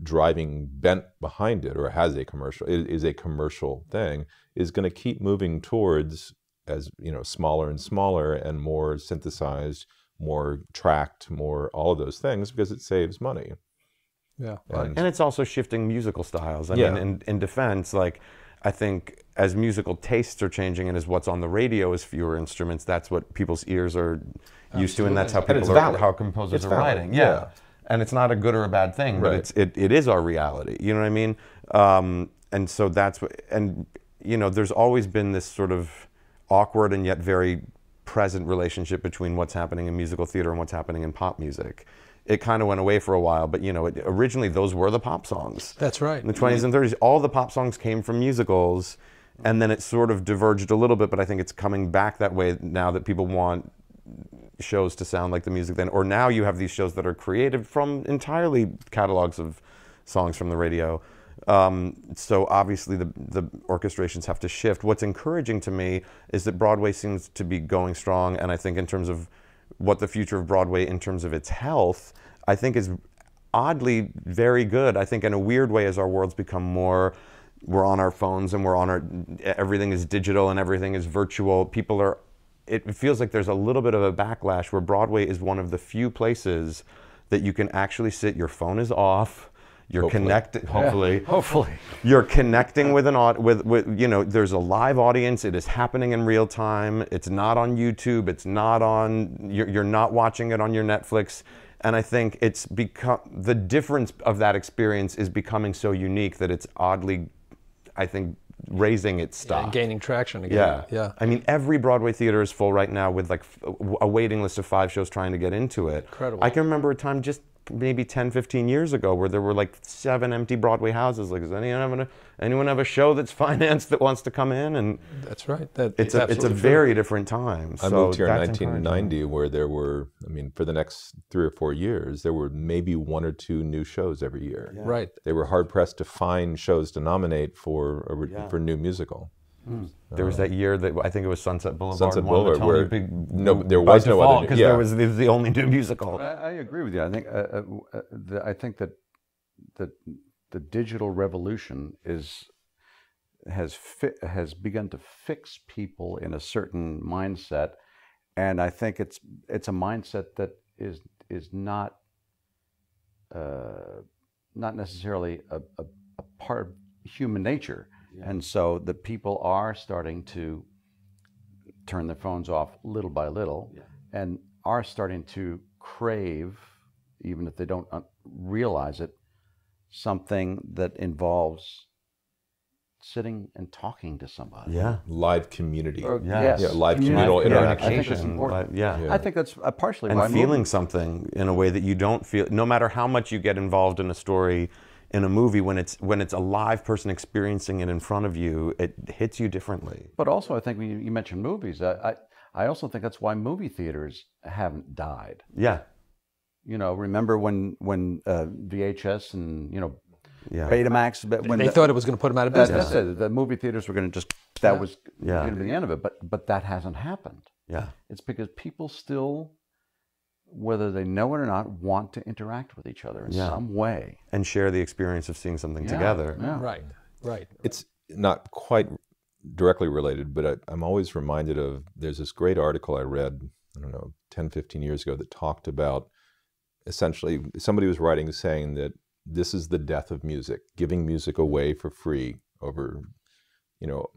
driving bent behind it, or has a commercial, is a commercial thing, is going to keep moving towards, as smaller and smaller and more synthesized, more tracked, more all of those things, because it saves money. Yeah, and it's also shifting musical styles. I mean, in defense, like, I think as musical tastes are changing and as what's on the radio is fewer instruments, that's what people's ears are used to, and that's how how composers are writing. Yeah. And it's not a good or a bad thing, but it is our reality. You know what I mean? And so that's what, and there's always been this sort of awkward and yet very present relationship between what's happening in musical theater and what's happening in pop music. It kind of went away for a while, but originally those were the pop songs. That's right. In the 20s and 30s, all the pop songs came from musicals, and then it sort of diverged a little bit, but I think it's coming back that way now that people want shows to sound like the music then. Or now you have these shows that are created from entirely catalogs of songs from the radio. So obviously the orchestrations have to shift. What's encouraging to me is that Broadway seems to be going strong, and I think in terms of what the future of Broadway in terms of its health, I think is oddly very good. I think in a weird way, as our worlds become more, we're on our phones and everything is digital and everything is virtual. It feels like there's a little bit of a backlash where Broadway is one of the few places that you can actually sit, your phone is off, you're connected, hopefully. You're connecting with there's a live audience, it is happening in real time, it's not on YouTube, it's not on, you're not watching it on your Netflix. And I think it's become, the difference of that experience is becoming so unique that it's oddly, I think, raising its stock. Yeah, gaining traction again. Yeah. I mean, every Broadway theater is full right now with like a waiting list of 5 shows trying to get into it. Incredible. I can remember a time just maybe 10, 15 years ago where there were like 7 empty Broadway houses. Like, does anyone have a show that's financed that wants to come in? And that's right. It's a very different time. I moved here in 1990 where there were, for the next 3 or 4 years, there were maybe 1 or 2 new shows every year. Yeah. Right. They were hard pressed to find shows to nominate for a new musical. There was that year that I think it was Sunset Boulevard. Sunset Boulevard, where there was no other, because it was the only new musical. I agree with you. I think that the digital revolution has begun to fix people in a certain mindset, and I think it's a mindset that is not necessarily a part of human nature. Yeah. And so the people are starting to turn their phones off little by little, and are starting to crave, even if they don't realize it, something that involves sitting and talking to somebody. Yeah. Live community. Live communal interaction. I think that's important. I think that's partially why feeling something in a way that you don't feel, no matter how much you get involved in a story. In a movie, when it's a live person experiencing it in front of you, it hits you differently. But also, I think when you mentioned movies, I also think that's why movie theaters haven't died. Yeah. Remember when VHS and Betamax. But when They thought it was going to put them out of business. that's it. The movie theaters were going to just, that was going to be the end of it. But that hasn't happened. Yeah. It's because people still, whether they know it or not, want to interact with each other in some way. And share the experience of seeing something together. Yeah. Right, right. It's not quite directly related, but I'm always reminded of, there's this great article I read, I don't know, 10, 15 years ago that talked about, essentially, somebody was writing saying that this is the death of music, giving music away for free over, you know,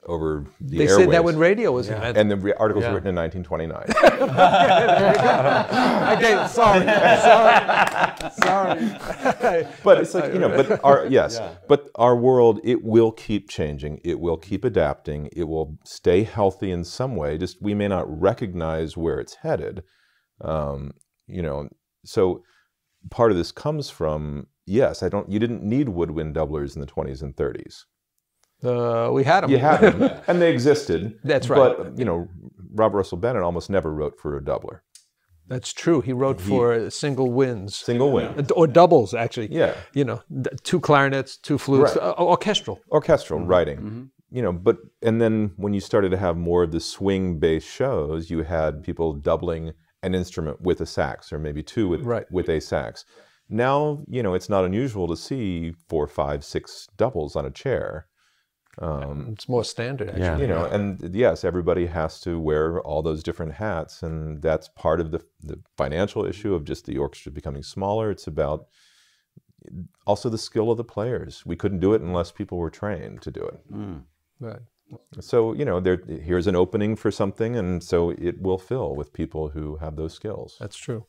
over the They airwaves. said that when radio was invented. And the article was written in 1929. Okay, sorry. But it's like, you know, but our world, it will keep changing. It will keep adapting. It will stay healthy in some way. Just we may not recognize where it's headed. You know, so part of this comes from, yes, you didn't need woodwind doublers in the 20s and 30s. We had them. You had them, and they existed. That's right. But, you know, Robert Russell Bennett almost never wrote for a doubler. That's true. He wrote for single winds. Single wind. Or doubles, actually. Yeah. You know, 2 clarinets, 2 flutes, Right. Orchestral. Orchestral writing. You know, and then when you started to have more of the swing-based shows, you had people doubling an instrument with a sax, or maybe 2 with a sax. Now, you know, it's not unusual to see 4, 5, 6 doubles on a chair. It's more standard, actually. You know, and yes, everybody has to wear all those different hats, and that's part of the financial issue of just the orchestra becoming smaller. It's about also the skill of the players. We couldn't do it unless people were trained to do it. Right. So, you know, here's an opening for something, and so it will fill with people who have those skills. That's true.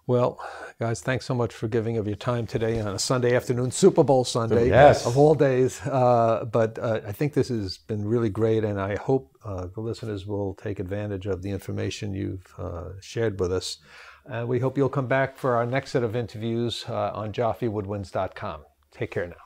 Well, guys, thanks so much for giving of your time today on a Sunday afternoon, Super Bowl Sunday, of all days. But I think this has been really great, and I hope the listeners will take advantage of the information you've shared with us. And we hope you'll come back for our next set of interviews on JoffyWoodwinds.com. Take care now.